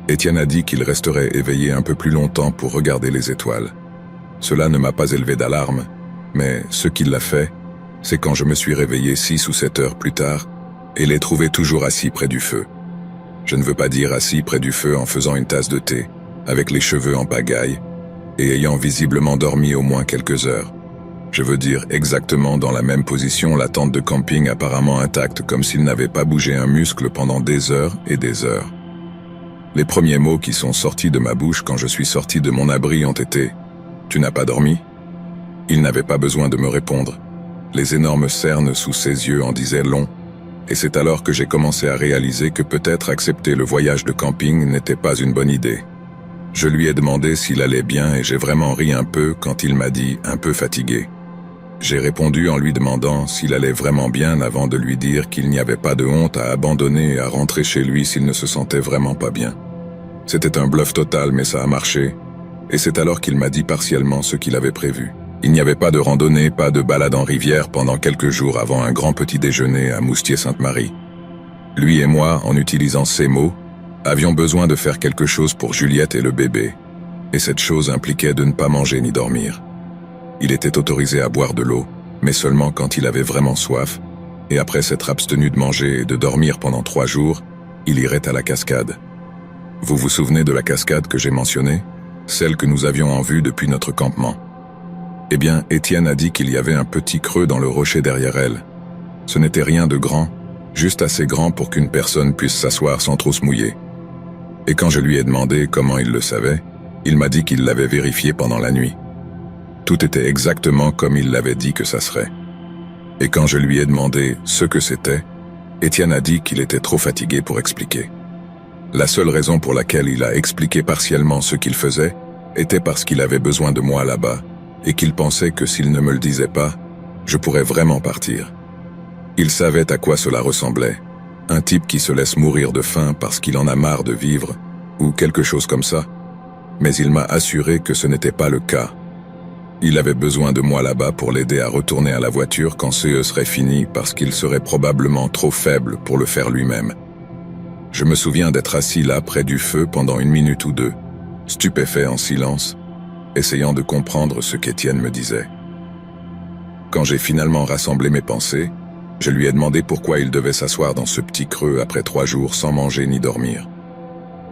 Étienne a dit qu'il resterait éveillé un peu plus longtemps pour regarder les étoiles. Cela ne m'a pas élevé d'alarme, mais ce qui l'a fait, c'est quand je me suis réveillé 6 ou 7 heures plus tard et l'ai trouvé toujours assis près du feu. Je ne veux pas dire assis près du feu en faisant une tasse de thé, avec les cheveux en pagaille, et ayant visiblement dormi au moins quelques heures. Je veux dire exactement dans la même position, la tente de camping apparemment intacte, comme s'il n'avait pas bougé un muscle pendant des heures et des heures. Les premiers mots qui sont sortis de ma bouche quand je suis sorti de mon abri ont été « Tu n'as pas dormi ?» Il n'avait pas besoin de me répondre. Les énormes cernes sous ses yeux en disaient long, et c'est alors que j'ai commencé à réaliser que peut-être accepter le voyage de camping n'était pas une bonne idée. Je lui ai demandé s'il allait bien et j'ai vraiment ri un peu quand il m'a dit un peu fatigué. J'ai répondu en lui demandant s'il allait vraiment bien avant de lui dire qu'il n'y avait pas de honte à abandonner et à rentrer chez lui s'il ne se sentait vraiment pas bien. C'était un bluff total mais ça a marché, et c'est alors qu'il m'a dit partiellement ce qu'il avait prévu. Il n'y avait pas de randonnée, pas de balade en rivière pendant quelques jours avant un grand petit déjeuner à Moustier-Sainte-Marie. Lui et moi, en utilisant ces mots, avions besoin de faire quelque chose pour Juliette et le bébé, et cette chose impliquait de ne pas manger ni dormir. Il était autorisé à boire de l'eau, mais seulement quand il avait vraiment soif, et après s'être abstenu de manger et de dormir pendant 3 jours, il irait à la cascade. Vous vous souvenez de la cascade que j'ai mentionnée? Celle que nous avions en vue depuis notre campement. Eh bien, Étienne a dit qu'il y avait un petit creux dans le rocher derrière elle. Ce n'était rien de grand, juste assez grand pour qu'une personne puisse s'asseoir sans trop se mouiller. Et quand je lui ai demandé comment il le savait, il m'a dit qu'il l'avait vérifié pendant la nuit. Tout était exactement comme il l'avait dit que ça serait. Et quand je lui ai demandé ce que c'était, Étienne a dit qu'il était trop fatigué pour expliquer. La seule raison pour laquelle il a expliqué partiellement ce qu'il faisait était parce qu'il avait besoin de moi là-bas, et qu'il pensait que s'il ne me le disait pas, je pourrais vraiment partir. Il savait à quoi cela ressemblait, un type qui se laisse mourir de faim parce qu'il en a marre de vivre, ou quelque chose comme ça, mais il m'a assuré que ce n'était pas le cas. Il avait besoin de moi là-bas pour l'aider à retourner à la voiture quand CE serait fini parce qu'il serait probablement trop faible pour le faire lui-même. Je me souviens d'être assis là près du feu pendant 1 minute ou 2, stupéfait en silence, essayant de comprendre ce qu'Étienne me disait. Quand j'ai finalement rassemblé mes pensées, je lui ai demandé pourquoi il devait s'asseoir dans ce petit creux après 3 jours sans manger ni dormir.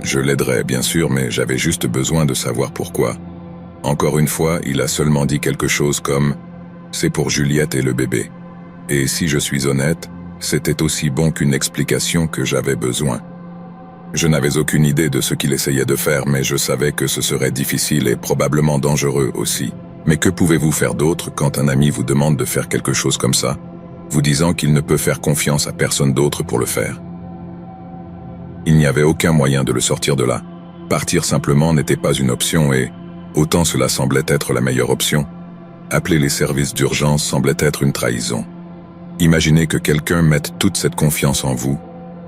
Je l'aiderais bien sûr, mais j'avais juste besoin de savoir pourquoi. Encore une fois, il a seulement dit quelque chose comme « c'est pour Juliette et le bébé ». Et si je suis honnête, c'était aussi bon qu'une explication que j'avais besoin. Je n'avais aucune idée de ce qu'il essayait de faire, mais je savais que ce serait difficile et probablement dangereux aussi. Mais que pouvez-vous faire d'autre quand un ami vous demande de faire quelque chose comme ça, vous disant qu'il ne peut faire confiance à personne d'autre pour le faire? Il n'y avait aucun moyen de le sortir de là. Partir simplement n'était pas une option et, autant cela semblait être la meilleure option, appeler les services d'urgence semblait être une trahison. Imaginez que quelqu'un mette toute cette confiance en vous,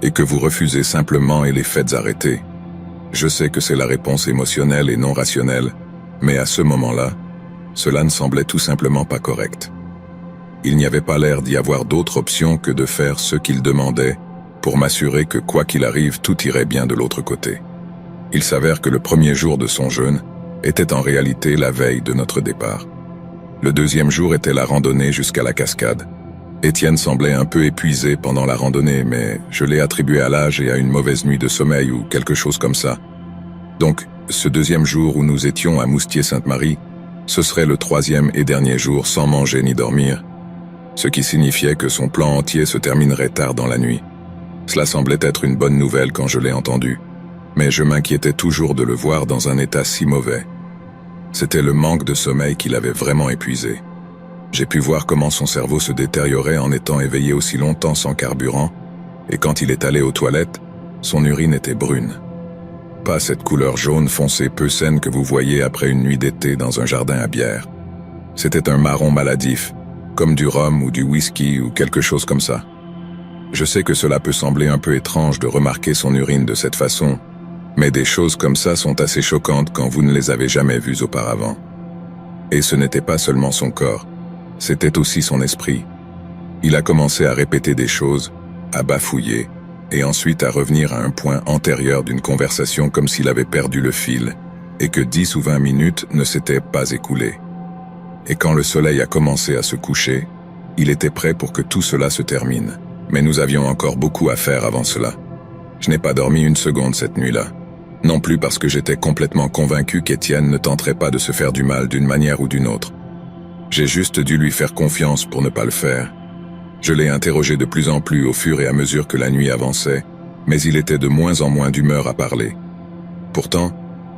et que vous refusez simplement et les faites arrêter. Je sais que c'est la réponse émotionnelle et non rationnelle, mais à ce moment-là, cela ne semblait tout simplement pas correct. Il n'y avait pas l'air d'y avoir d'autre option que de faire ce qu'il demandait pour m'assurer que quoi qu'il arrive, tout irait bien de l'autre côté. Il s'avère que le premier jour de son jeûne était en réalité la veille de notre départ. Le deuxième jour était la randonnée jusqu'à la cascade. Étienne semblait un peu épuisé pendant la randonnée, mais je l'ai attribué à l'âge et à une mauvaise nuit de sommeil ou quelque chose comme ça. Donc, ce deuxième jour où nous étions à Moustier-Sainte-Marie, ce serait le 3e et dernier jour sans manger ni dormir, ce qui signifiait que son plan entier se terminerait tard dans la nuit. Cela semblait être une bonne nouvelle quand je l'ai entendu, mais je m'inquiétais toujours de le voir dans un état si mauvais. C'était le manque de sommeil qui l'avait vraiment épuisé. J'ai pu voir comment son cerveau se détériorait en étant éveillé aussi longtemps sans carburant, et quand il est allé aux toilettes, son urine était brune. Pas cette couleur jaune foncé peu saine que vous voyez après une nuit d'été dans un jardin à bière. C'était un marron maladif, comme du rhum ou du whisky ou quelque chose comme ça. Je sais que cela peut sembler un peu étrange de remarquer son urine de cette façon, mais des choses comme ça sont assez choquantes quand vous ne les avez jamais vues auparavant. Et ce n'était pas seulement son corps, c'était aussi son esprit. Il a commencé à répéter des choses, à bafouiller, et ensuite à revenir à un point antérieur d'une conversation comme s'il avait perdu le fil, et que 10 ou 20 minutes ne s'étaient pas écoulées. Et quand le soleil a commencé à se coucher, il était prêt pour que tout cela se termine. Mais nous avions encore beaucoup à faire avant cela. Je n'ai pas dormi une seconde cette nuit-là. Non plus parce que j'étais complètement convaincu qu'Étienne ne tenterait pas de se faire du mal d'une manière ou d'une autre. J'ai juste dû lui faire confiance pour ne pas le faire. Je l'ai interrogé de plus en plus au fur et à mesure que la nuit avançait, mais il était de moins en moins d'humeur à parler. Pourtant,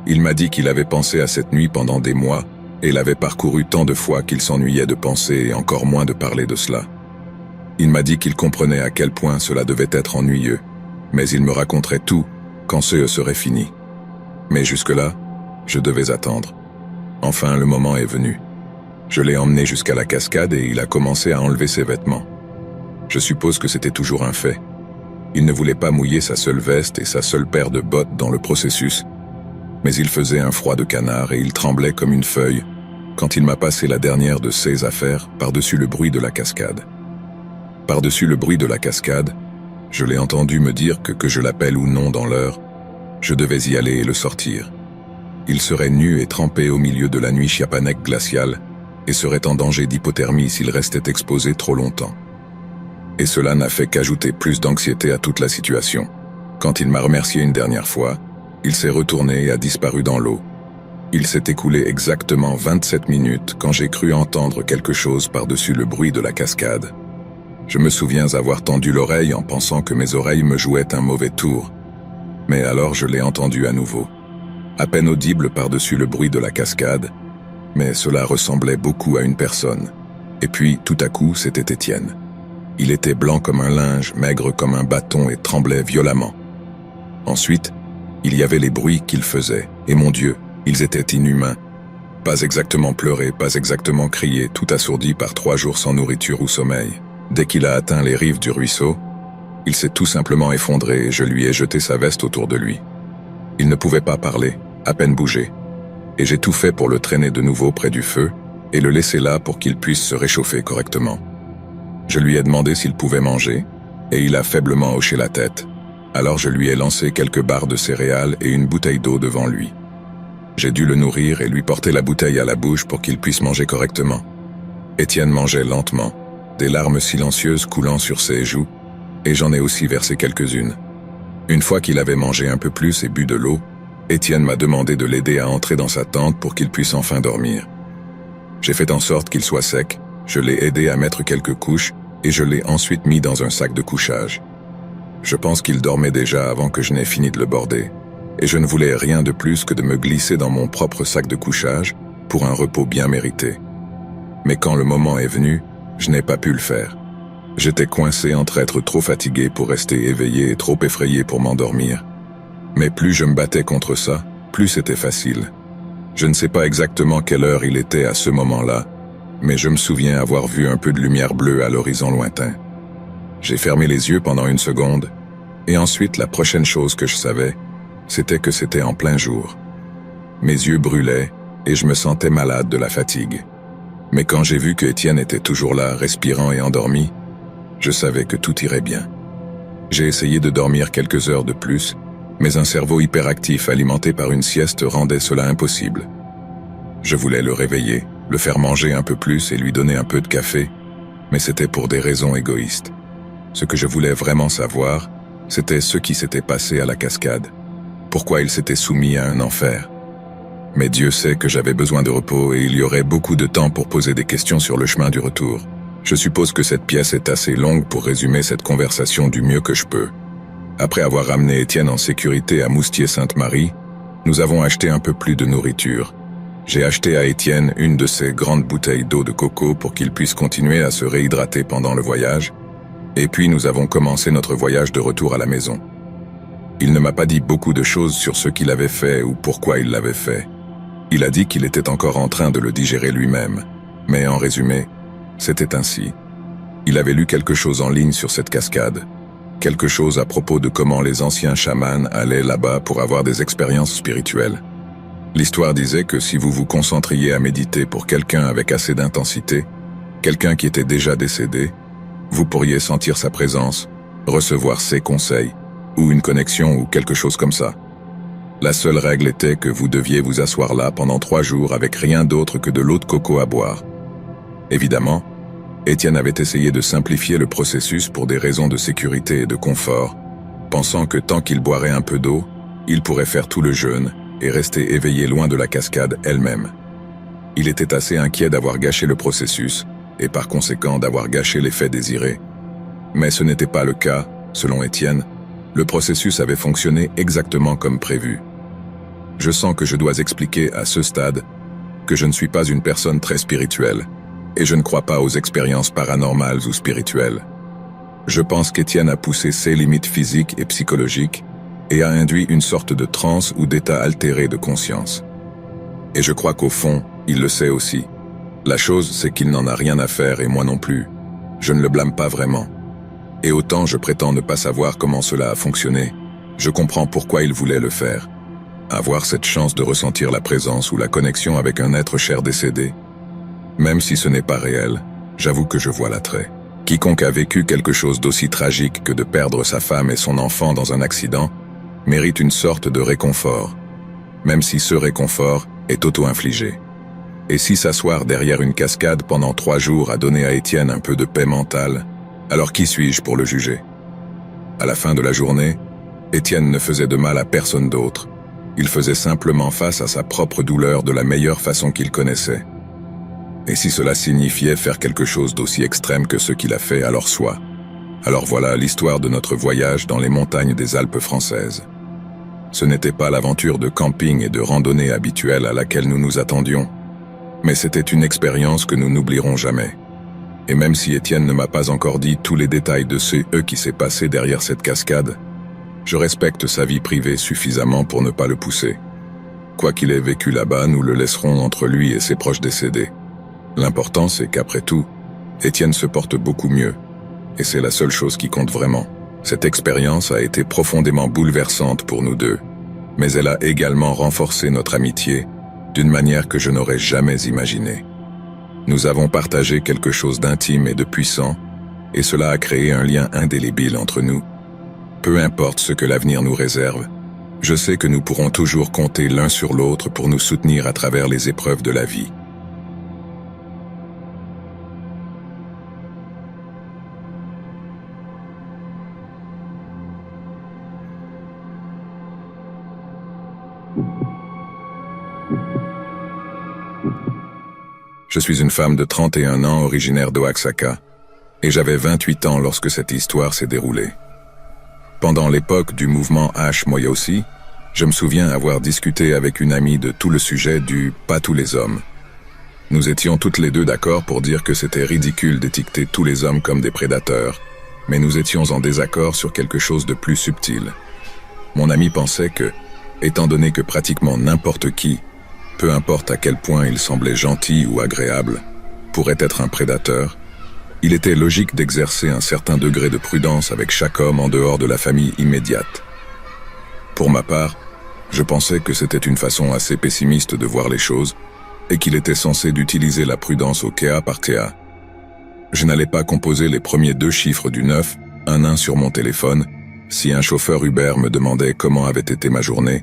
il m'a dit qu'il avait pensé à cette nuit pendant des mois, et l'avait parcouru tant de fois qu'il s'ennuyait de penser et encore moins de parler de cela. Il m'a dit qu'il comprenait à quel point cela devait être ennuyeux, mais il me raconterait tout quand ce serait fini. Mais jusque-là, je devais attendre. Enfin, le moment est venu. Je l'ai emmené jusqu'à la cascade et il a commencé à enlever ses vêtements. Je suppose que c'était toujours un fait. Il ne voulait pas mouiller sa seule veste et sa seule paire de bottes dans le processus, mais il faisait un froid de canard et il tremblait comme une feuille quand il m'a passé la dernière de ses affaires par-dessus le bruit de la cascade. Par-dessus le bruit de la cascade, je l'ai entendu me dire que je l'appelle ou non dans l'heure, je devais y aller et le sortir. Il serait nu et trempé au milieu de la nuit chiapanèque glaciale et serait en danger d'hypothermie s'il restait exposé trop longtemps. Et cela n'a fait qu'ajouter plus d'anxiété à toute la situation. Quand il m'a remercié une dernière fois, il s'est retourné et a disparu dans l'eau. Il s'est écoulé exactement 27 minutes quand j'ai cru entendre quelque chose par-dessus le bruit de la cascade. Je me souviens avoir tendu l'oreille en pensant que mes oreilles me jouaient un mauvais tour. Mais alors je l'ai entendu à nouveau. À peine audible par-dessus le bruit de la cascade, mais cela ressemblait beaucoup à une personne. Et puis, tout à coup, c'était Étienne. Il était blanc comme un linge, maigre comme un bâton et tremblait violemment. Ensuite, il y avait les bruits qu'il faisait, et mon Dieu, ils étaient inhumains. Pas exactement pleurer, pas exactement crier, tout assourdi par 3 jours sans nourriture ou sommeil. Dès qu'il a atteint les rives du ruisseau, il s'est tout simplement effondré et je lui ai jeté sa veste autour de lui. Il ne pouvait pas parler, à peine bouger. Et j'ai tout fait pour le traîner de nouveau près du feu et le laisser là pour qu'il puisse se réchauffer correctement. Je lui ai demandé s'il pouvait manger, et il a faiblement hoché la tête. Alors je lui ai lancé quelques barres de céréales et une bouteille d'eau devant lui. J'ai dû le nourrir et lui porter la bouteille à la bouche pour qu'il puisse manger correctement. Étienne mangeait lentement, des larmes silencieuses coulant sur ses joues, et j'en ai aussi versé quelques-unes. Une fois qu'il avait mangé un peu plus et bu de l'eau, Étienne m'a demandé de l'aider à entrer dans sa tente pour qu'il puisse enfin dormir. J'ai fait en sorte qu'il soit sec, je l'ai aidé à mettre quelques couches, et je l'ai ensuite mis dans un sac de couchage. Je pense qu'il dormait déjà avant que je n'ai fini de le border, et je ne voulais rien de plus que de me glisser dans mon propre sac de couchage pour un repos bien mérité. Mais quand le moment est venu, je n'ai pas pu le faire. J'étais coincé entre être trop fatigué pour rester éveillé et trop effrayé pour m'endormir. Mais plus je me battais contre ça, plus c'était facile. Je ne sais pas exactement quelle heure il était à ce moment-là, mais je me souviens avoir vu un peu de lumière bleue à l'horizon lointain. J'ai fermé les yeux pendant une seconde, et ensuite la prochaine chose que je savais, c'était que c'était en plein jour. Mes yeux brûlaient, et je me sentais malade de la fatigue. Mais quand j'ai vu que Étienne était toujours là, respirant et endormi, je savais que tout irait bien. J'ai essayé de dormir quelques heures de plus, mais un cerveau hyperactif alimenté par une sieste rendait cela impossible. Je voulais le réveiller, le faire manger un peu plus et lui donner un peu de café, mais c'était pour des raisons égoïstes. Ce que je voulais vraiment savoir, c'était ce qui s'était passé à la cascade, pourquoi il s'était soumis à un enfer. Mais Dieu sait que j'avais besoin de repos et il y aurait beaucoup de temps pour poser des questions sur le chemin du retour. Je suppose que cette pièce est assez longue pour résumer cette conversation du mieux que je peux. Après avoir ramené Étienne en sécurité à Moustier-Sainte-Marie, nous avons acheté un peu plus de nourriture. J'ai acheté à Étienne une de ces grandes bouteilles d'eau de coco pour qu'il puisse continuer à se réhydrater pendant le voyage, et puis nous avons commencé notre voyage de retour à la maison. Il ne m'a pas dit beaucoup de choses sur ce qu'il avait fait ou pourquoi il l'avait fait. Il a dit qu'il était encore en train de le digérer lui-même, mais en résumé, C'était ainsi. Il avait lu quelque chose en ligne sur cette cascade. Quelque chose à propos de comment les anciens chamans allaient là-bas pour avoir des expériences spirituelles. L'histoire disait que si vous vous concentriez à méditer pour quelqu'un avec assez d'intensité, quelqu'un qui était déjà décédé, vous pourriez sentir sa présence, recevoir ses conseils, ou une connexion ou quelque chose comme ça. La seule règle était que vous deviez vous asseoir là pendant 3 jours avec rien d'autre que de l'eau de coco à boire. Évidemment, Étienne avait essayé de simplifier le processus pour des raisons de sécurité et de confort, pensant que tant qu'il boirait un peu d'eau, il pourrait faire tout le jeûne et rester éveillé loin de la cascade elle-même. Il était assez inquiet d'avoir gâché le processus, et par conséquent d'avoir gâché l'effet désiré. Mais ce n'était pas le cas, selon Étienne. Le processus avait fonctionné exactement comme prévu. Je sens que je dois expliquer à ce stade que je ne suis pas une personne très spirituelle, et je ne crois pas aux expériences paranormales ou spirituelles. Je pense qu'Étienne a poussé ses limites physiques et psychologiques et a induit une sorte de transe ou d'état altéré de conscience. Et je crois qu'au fond, il le sait aussi. La chose, c'est qu'il n'en a rien à faire et moi non plus. Je ne le blâme pas vraiment. Et autant je prétends ne pas savoir comment cela a fonctionné, je comprends pourquoi il voulait le faire. Avoir cette chance de ressentir la présence ou la connexion avec un être cher décédé. Même si ce n'est pas réel, j'avoue que je vois l'attrait. Quiconque a vécu quelque chose d'aussi tragique que de perdre sa femme et son enfant dans un accident mérite une sorte de réconfort, même si ce réconfort est auto-infligé. Et si s'asseoir derrière une cascade pendant 3 jours a donné à Étienne un peu de paix mentale, alors qui suis-je pour le juger? À la fin de la journée, Étienne ne faisait de mal à personne d'autre. Il faisait simplement face à sa propre douleur de la meilleure façon qu'il connaissait. Et si cela signifiait faire quelque chose d'aussi extrême que ce qu'il a fait, alors soit. Alors voilà l'histoire de notre voyage dans les montagnes des Alpes françaises. Ce n'était pas l'aventure de camping et de randonnée habituelle à laquelle nous nous attendions, mais c'était une expérience que nous n'oublierons jamais. Et même si Étienne ne m'a pas encore dit tous les détails de ce qui s'est passé derrière cette cascade, je respecte sa vie privée suffisamment pour ne pas le pousser. Quoi qu'il ait vécu là-bas, nous le laisserons entre lui et ses proches décédés. L'important, c'est qu'après tout, Étienne se porte beaucoup mieux. Et c'est la seule chose qui compte vraiment. Cette expérience a été profondément bouleversante pour nous deux, mais elle a également renforcé notre amitié d'une manière que je n'aurais jamais imaginée. Nous avons partagé quelque chose d'intime et de puissant, et cela a créé un lien indélébile entre nous. Peu importe ce que l'avenir nous réserve, je sais que nous pourrons toujours compter l'un sur l'autre pour nous soutenir à travers les épreuves de la vie. Je suis une femme de 31 ans originaire d'Oaxaca, et j'avais 28 ans lorsque cette histoire s'est déroulée. Pendant l'époque du mouvement H-Moyosi, je me souviens avoir discuté avec une amie de tout le sujet du « pas tous les hommes ». Nous étions toutes les deux d'accord pour dire que c'était ridicule d'étiqueter tous les hommes comme des prédateurs, mais nous étions en désaccord sur quelque chose de plus subtil. Mon amie pensait que, étant donné que pratiquement n'importe qui, peu importe à quel point il semblait gentil ou agréable, pourrait être un prédateur, il était logique d'exercer un certain degré de prudence avec chaque homme en dehors de la famille immédiate. Pour ma part, je pensais que c'était une façon assez pessimiste de voir les choses et qu'il était censé d'utiliser la prudence au cas par cas. Je n'allais pas composer les premiers 2 chiffres du 911 sur mon téléphone si un chauffeur Uber me demandait comment avait été ma journée,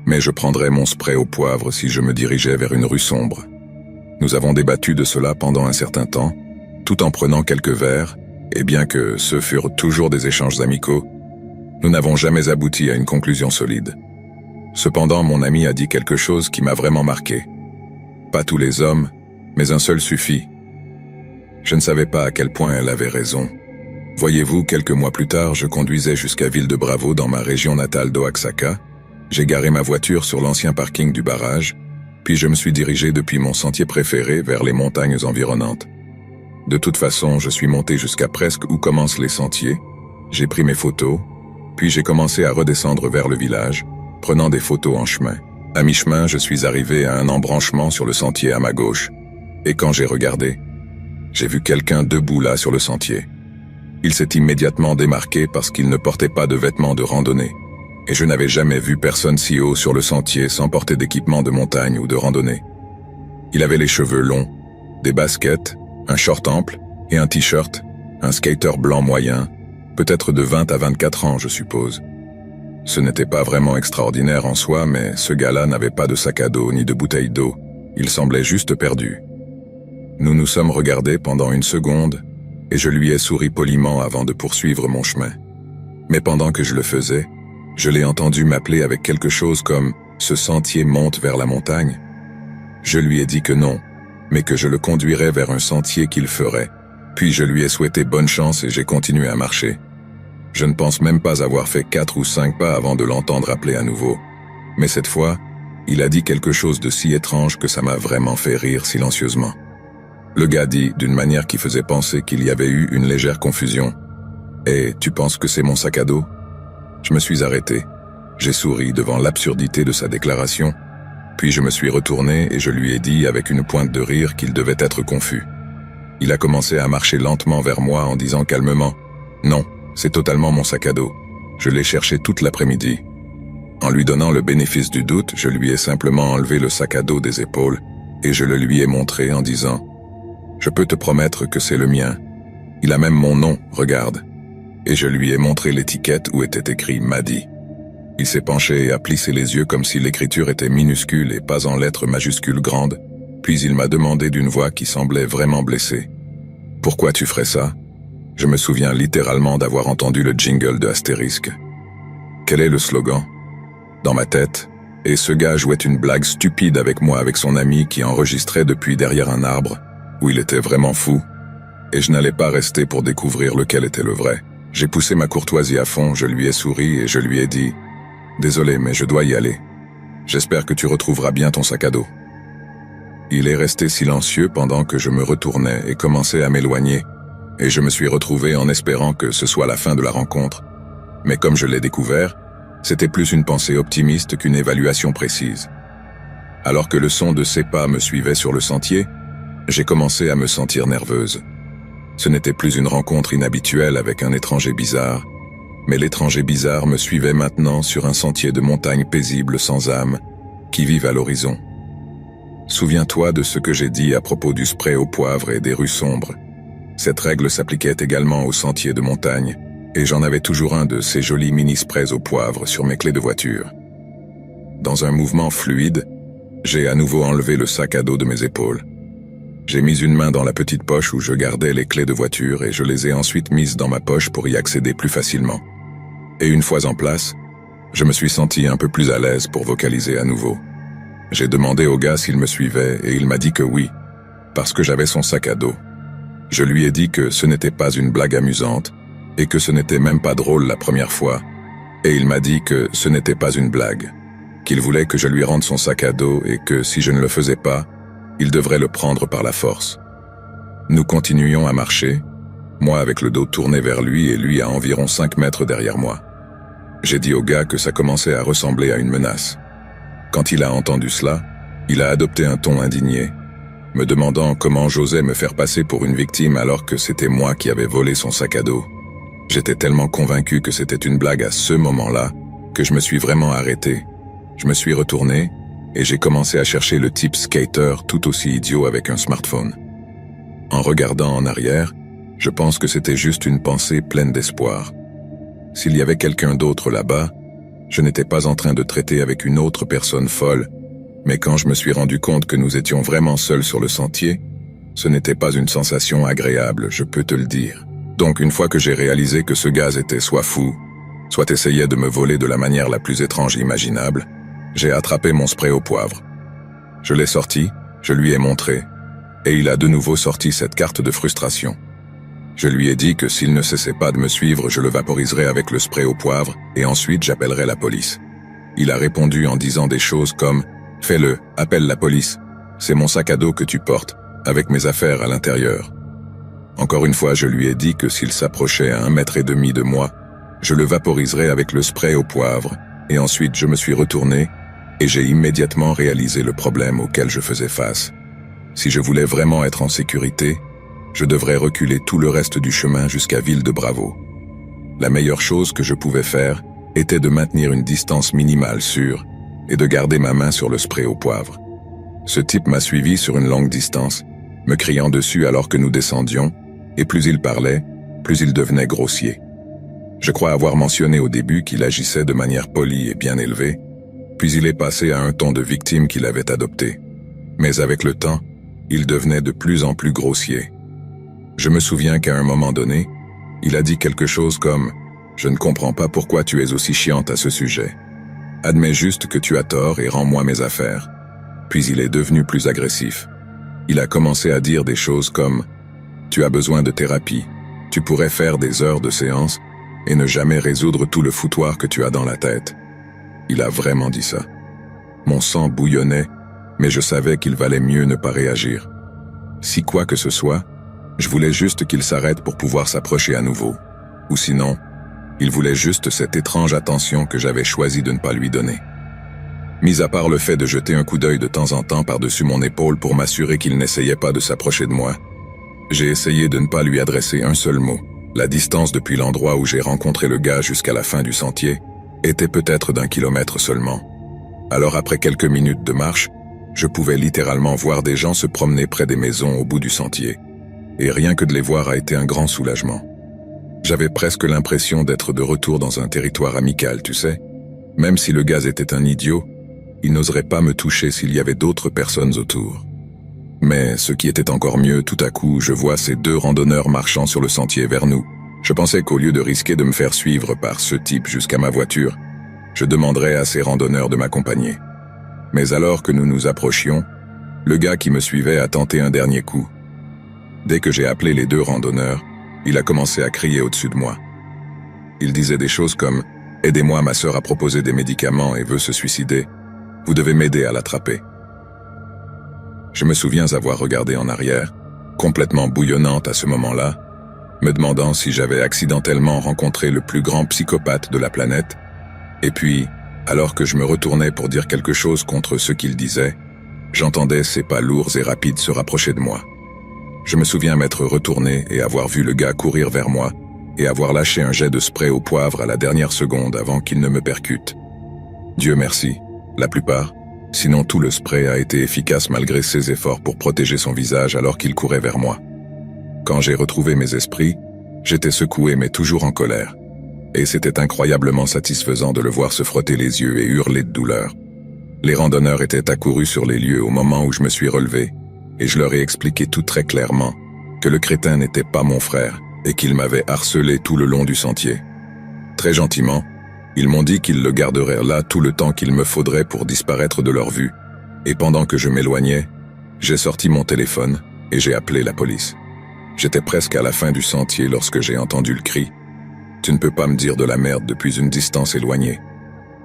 mais je prendrais mon spray au poivre si je me dirigeais vers une rue sombre. Nous avons débattu de cela pendant un certain temps, tout en prenant quelques verres, et bien que ce furent toujours des échanges amicaux, nous n'avons jamais abouti à une conclusion solide. Cependant, mon amie a dit quelque chose qui m'a vraiment marqué. Pas tous les hommes, mais un seul suffit. Je ne savais pas à quel point elle avait raison. Voyez-vous, quelques mois plus tard, je conduisais jusqu'à Ville de Bravo dans ma région natale d'Oaxaca. J'ai garé ma voiture sur l'ancien parking du barrage, puis je me suis dirigé depuis mon sentier préféré vers les montagnes environnantes. De toute façon, je suis monté jusqu'à presque où commencent les sentiers, j'ai pris mes photos, puis j'ai commencé à redescendre vers le village, prenant des photos en chemin. À mi-chemin, je suis arrivé à un embranchement sur le sentier à ma gauche, et quand j'ai regardé, j'ai vu quelqu'un debout là sur le sentier. Il s'est immédiatement démarqué parce qu'il ne portait pas de vêtements de randonnée. Et je n'avais jamais vu personne si haut sur le sentier sans porter d'équipement de montagne ou de randonnée. Il avait les cheveux longs, des baskets, un short ample et un t-shirt, un skater blanc moyen, peut-être de 20 à 24 ans, je suppose. Ce n'était pas vraiment extraordinaire en soi, mais ce gars-là n'avait pas de sac à dos ni de bouteille d'eau. Il semblait juste perdu. Nous nous sommes regardés pendant une seconde, et je lui ai souri poliment avant de poursuivre mon chemin. Mais pendant que je le faisais, je l'ai entendu m'appeler avec quelque chose comme « ce sentier monte vers la montagne ». Je lui ai dit que non, mais que je le conduirais vers un sentier qu'il ferait. Puis je lui ai souhaité bonne chance et j'ai continué à marcher. Je ne pense même pas avoir fait 4 ou 5 pas avant de l'entendre appeler à nouveau. Mais cette fois, il a dit quelque chose de si étrange que ça m'a vraiment fait rire silencieusement. Le gars dit, d'une manière qui faisait penser qu'il y avait eu une légère confusion. « Eh, tu penses que c'est mon sac à dos ?» Je me suis arrêté. J'ai souri devant l'absurdité de sa déclaration, puis je me suis retourné et je lui ai dit avec une pointe de rire qu'il devait être confus. Il a commencé à marcher lentement vers moi en disant calmement « Non, c'est totalement mon sac à dos. Je l'ai cherché toute l'après-midi. » En lui donnant le bénéfice du doute, je lui ai simplement enlevé le sac à dos des épaules et je le lui ai montré en disant « Je peux te promettre que c'est le mien. Il a même mon nom, regarde. » Et je lui ai montré l'étiquette où était écrit « Maddy ». Il s'est penché et a plissé les yeux comme si l'écriture était minuscule et pas en lettres majuscules grandes, puis il m'a demandé d'une voix qui semblait vraiment blessée. « Pourquoi tu ferais ça ?» Je me souviens littéralement d'avoir entendu le jingle de Astérisque. Quel est le slogan? Dans ma tête, et ce gars jouait une blague stupide avec moi avec son ami qui enregistrait depuis derrière un arbre, où il était vraiment fou, et je n'allais pas rester pour découvrir lequel était le vrai. J'ai poussé ma courtoisie à fond, je lui ai souri et je lui ai dit « Désolé, mais je dois y aller. J'espère que tu retrouveras bien ton sac à dos. » Il est resté silencieux pendant que je me retournais et commençais à m'éloigner, et je me suis retrouvé en espérant que ce soit la fin de la rencontre. Mais comme je l'ai découvert, c'était plus une pensée optimiste qu'une évaluation précise. Alors que le son de ses pas me suivait sur le sentier, j'ai commencé à me sentir nerveuse. Ce n'était plus une rencontre inhabituelle avec un étranger bizarre, mais l'étranger bizarre me suivait maintenant sur un sentier de montagne paisible sans âme, qui vive à l'horizon. Souviens-toi de ce que j'ai dit à propos du spray au poivre et des rues sombres. Cette règle s'appliquait également aux sentiers de montagne, et j'en avais toujours un de ces jolis mini-sprays au poivre sur mes clés de voiture. Dans un mouvement fluide, j'ai à nouveau enlevé le sac à dos de mes épaules. J'ai mis une main dans la petite poche où je gardais les clés de voiture et je les ai ensuite mises dans ma poche pour y accéder plus facilement. Et une fois en place, je me suis senti un peu plus à l'aise pour vocaliser à nouveau. J'ai demandé au gars s'il me suivait et il m'a dit que oui, parce que j'avais son sac à dos. Je lui ai dit que ce n'était pas une blague amusante et que ce n'était même pas drôle la première fois. Et il m'a dit que ce n'était pas une blague, qu'il voulait que je lui rende son sac à dos et que si je ne le faisais pas, il devrait le prendre par la force. Nous continuions à marcher, moi avec le dos tourné vers lui et lui à environ 5 mètres derrière moi. J'ai dit au gars que ça commençait à ressembler à une menace. Quand il a entendu cela, il a adopté un ton indigné, me demandant comment j'osais me faire passer pour une victime alors que c'était moi qui avais volé son sac à dos. J'étais tellement convaincu que c'était une blague à ce moment-là que je me suis vraiment arrêté. Je me suis retourné et j'ai commencé à chercher le type skater tout aussi idiot avec un smartphone. En regardant en arrière, je pense que c'était juste une pensée pleine d'espoir. S'il y avait quelqu'un d'autre là-bas, je n'étais pas en train de traiter avec une autre personne folle, mais quand je me suis rendu compte que nous étions vraiment seuls sur le sentier, ce n'était pas une sensation agréable, je peux te le dire. Donc une fois que j'ai réalisé que ce gaz était soit fou, soit essayait de me voler de la manière la plus étrange imaginable, j'ai attrapé mon spray au poivre. Je l'ai sorti, je lui ai montré, et il a de nouveau sorti cette carte de frustration. Je lui ai dit que s'il ne cessait pas de me suivre, je le vaporiserais avec le spray au poivre, et ensuite j'appellerais la police. Il a répondu en disant des choses comme « Fais-le, appelle la police, c'est mon sac à dos que tu portes, avec mes affaires à l'intérieur. » Encore une fois, je lui ai dit que s'il s'approchait à 1,5 m de moi, je le vaporiserais avec le spray au poivre, et ensuite je me suis retourné, et j'ai immédiatement réalisé le problème auquel je faisais face. Si je voulais vraiment être en sécurité, Je devrais reculer tout le reste du chemin jusqu'à Ville de Bravo. La meilleure chose que je pouvais faire était de maintenir une distance minimale sûre et de garder ma main sur le spray au poivre. Ce type m'a suivi sur une longue distance, me criant dessus alors que nous descendions, et plus il parlait, plus il devenait grossier. Je crois avoir mentionné au début qu'il agissait de manière polie et bien élevée, puis il est passé à un ton de victime qu'il avait adopté. Mais avec le temps, il devenait de plus en plus grossier. Je me souviens qu'à un moment donné, il a dit quelque chose comme « Je ne comprends pas pourquoi tu es aussi chiante à ce sujet. Admets juste que tu as tort et rends-moi mes affaires. » Puis il est devenu plus agressif. Il a commencé à dire des choses comme « Tu as besoin de thérapie, tu pourrais faire des heures de séance et ne jamais résoudre tout le foutoir que tu as dans la tête. » Il a vraiment dit ça. Mon sang bouillonnait, mais je savais qu'il valait mieux ne pas réagir. Si quoi que ce soit, je voulais juste qu'il s'arrête pour pouvoir s'approcher à nouveau. Ou sinon, il voulait juste cette étrange attention que j'avais choisi de ne pas lui donner. Mis à part le fait de jeter un coup d'œil de temps en temps par-dessus mon épaule pour m'assurer qu'il n'essayait pas de s'approcher de moi, j'ai essayé de ne pas lui adresser un seul mot. La distance depuis l'endroit où j'ai rencontré le gars jusqu'à la fin du sentier était peut-être d'1 kilomètre seulement. Alors après quelques minutes de marche, je pouvais littéralement voir des gens se promener près des maisons au bout du sentier. Et rien que de les voir a été un grand soulagement. J'avais presque l'impression d'être de retour dans un territoire amical, tu sais. Même si le gars était un idiot, il n'oserait pas me toucher s'il y avait d'autres personnes autour. Mais ce qui était encore mieux, tout à coup, je vois ces 2 randonneurs marchant sur le sentier vers nous. Je pensais qu'au lieu de risquer de me faire suivre par ce type jusqu'à ma voiture, je demanderais à ces randonneurs de m'accompagner. Mais alors que nous nous approchions, le gars qui me suivait a tenté un dernier coup. Dès que j'ai appelé les 2 randonneurs, il a commencé à crier au-dessus de moi. Il disait des choses comme « Aidez-moi, ma sœur a proposé des médicaments et veut se suicider. Vous devez m'aider à l'attraper. » Je me souviens avoir regardé en arrière, complètement bouillonnante à ce moment-là, me demandant si j'avais accidentellement rencontré le plus grand psychopathe de la planète, et puis, alors que je me retournais pour dire quelque chose contre ce qu'il disait, j'entendais ses pas lourds et rapides se rapprocher de moi. Je me souviens m'être retourné et avoir vu le gars courir vers moi et avoir lâché un jet de spray au poivre à la dernière seconde avant qu'il ne me percute. Dieu merci, la plupart, sinon tout le spray a été efficace malgré ses efforts pour protéger son visage alors qu'il courait vers moi. Quand j'ai retrouvé mes esprits, j'étais secoué mais toujours en colère. Et c'était incroyablement satisfaisant de le voir se frotter les yeux et hurler de douleur. Les randonneurs étaient accourus sur les lieux au moment où je me suis relevé, et je leur ai expliqué tout très clairement que le crétin n'était pas mon frère et qu'il m'avait harcelé tout le long du sentier. Très gentiment, ils m'ont dit qu'ils le garderaient là tout le temps qu'il me faudrait pour disparaître de leur vue, et pendant que je m'éloignais, j'ai sorti mon téléphone et j'ai appelé la police. J'étais presque à la fin du sentier lorsque j'ai entendu le cri « Tu ne peux pas me dire de la merde depuis une distance éloignée ».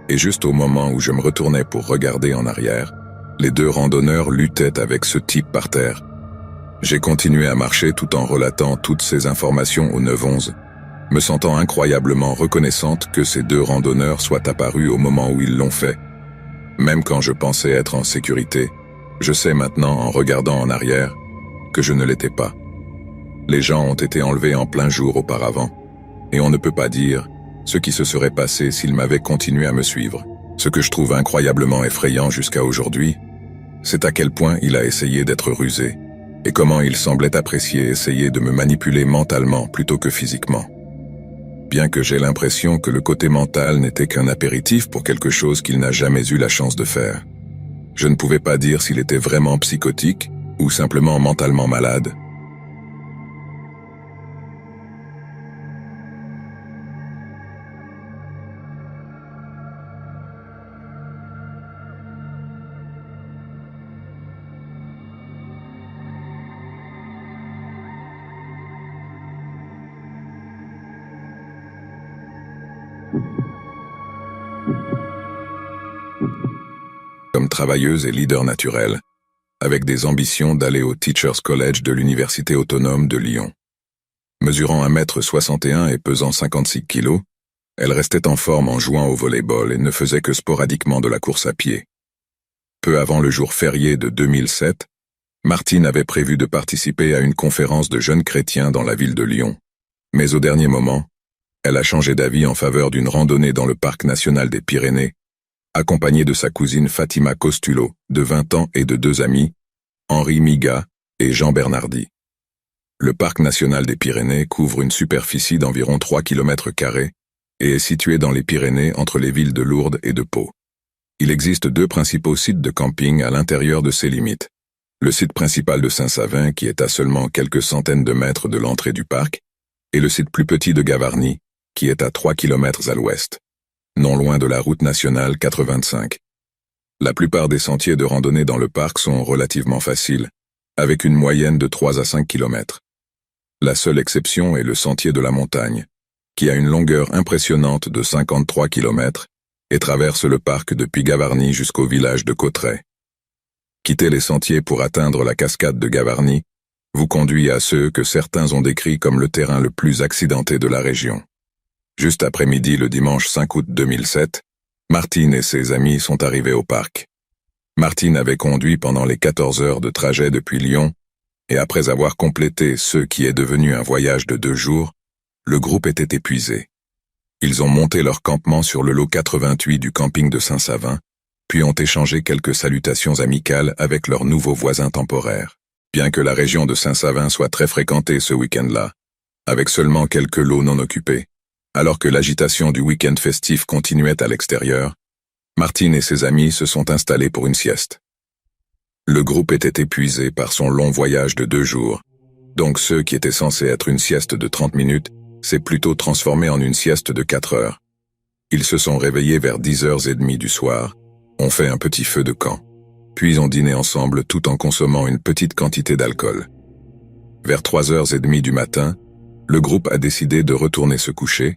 Et juste au moment où je me retournais pour regarder en arrière, les 2 randonneurs luttaient avec ce type par terre. J'ai continué à marcher tout en relatant toutes ces informations au 911, me sentant incroyablement reconnaissante que ces 2 randonneurs soient apparus au moment où ils l'ont fait. Même quand je pensais être en sécurité, je sais maintenant en regardant en arrière que je ne l'étais pas. Les gens ont été enlevés en plein jour auparavant, et on ne peut pas dire ce qui se serait passé s'ils m'avaient continué à me suivre. Ce que je trouve incroyablement effrayant jusqu'à aujourd'hui, c'est à quel point il a essayé d'être rusé, et comment il semblait apprécier essayer de me manipuler mentalement plutôt que physiquement. Bien que j'ai l'impression que le côté mental n'était qu'un apéritif pour quelque chose qu'il n'a jamais eu la chance de faire. Je ne pouvais pas dire s'il était vraiment psychotique ou simplement mentalement malade. Comme travailleuse et leader naturel, avec des ambitions d'aller au Teachers College de l'Université autonome de Lyon. Mesurant 1m61 et pesant 56 kg, elle restait en forme en jouant au volley-ball et ne faisait que sporadiquement de la course à pied. Peu avant le jour férié de 2007, Martine avait prévu de participer à une conférence de jeunes chrétiens dans la ville de Lyon. Mais au dernier moment, elle a changé d'avis en faveur d'une randonnée dans le parc national des Pyrénées, accompagnée de sa cousine Fatima Costulo, de 20 ans, et de 2 amis, Henri Miga et Jean Bernardi. Le parc national des Pyrénées couvre une superficie d'environ 3 km² et est situé dans les Pyrénées entre les villes de Lourdes et de Pau. Il existe 2 principaux sites de camping à l'intérieur de ces limites. Le site principal de Saint-Savin, qui est à seulement quelques centaines de mètres de l'entrée du parc, et le site plus petit de Gavarnie, qui est à 3 km à l'ouest, non loin de la route nationale 85. La plupart des sentiers de randonnée dans le parc sont relativement faciles, avec une moyenne de 3 à 5 km. La seule exception est le sentier de la montagne, qui a une longueur impressionnante de 53 km et traverse le parc depuis Gavarnie jusqu'au village de Cauterets. Quitter les sentiers pour atteindre la cascade de Gavarnie vous conduit à ceux que certains ont décrits comme le terrain le plus accidenté de la région. Juste après-midi le dimanche 5 août 2007, Martine et ses amis sont arrivés au parc. Martine avait conduit pendant les 14 heures de trajet depuis Lyon, et après avoir complété ce qui est devenu un voyage de 2 jours, le groupe était épuisé. Ils ont monté leur campement sur le lot 88 du camping de Saint-Savin, puis ont échangé quelques salutations amicales avec leurs nouveaux voisins temporaires. Bien que la région de Saint-Savin soit très fréquentée ce week-end-là, avec seulement quelques lots non occupés, alors que l'agitation du week-end festif continuait à l'extérieur, Martine et ses amis se sont installés pour une sieste. Le groupe était épuisé par son long voyage de 2 jours, donc ce qui était censé être une sieste de 30 minutes s'est plutôt transformé en une sieste de 4 heures. Ils se sont réveillés vers 10h30 du soir, ont fait un petit feu de camp, puis ont dîné ensemble tout en consommant une petite quantité d'alcool. Vers 3h30 du matin, le groupe a décidé de retourner se coucher,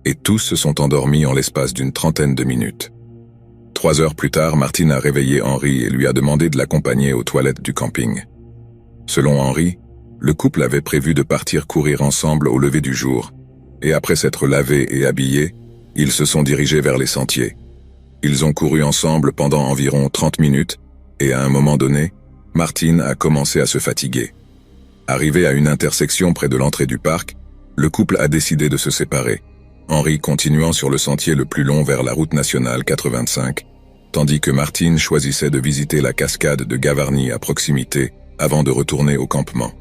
et tous se sont endormis en l'espace d'une trentaine de minutes. 3 heures plus tard, Martine a réveillé Henri et lui a demandé de l'accompagner aux toilettes du camping. Selon Henri, le couple avait prévu de partir courir ensemble au lever du jour, et après s'être lavés et habillés, ils se sont dirigés vers les sentiers. Ils ont couru ensemble pendant environ 30 minutes, et à un moment donné, Martine a commencé à se fatiguer. Arrivé à une intersection près de l'entrée du parc, le couple a décidé de se séparer, Henri continuant sur le sentier le plus long vers la route nationale 85, tandis que Martine choisissait de visiter la cascade de Gavarnie à proximité avant de retourner au campement.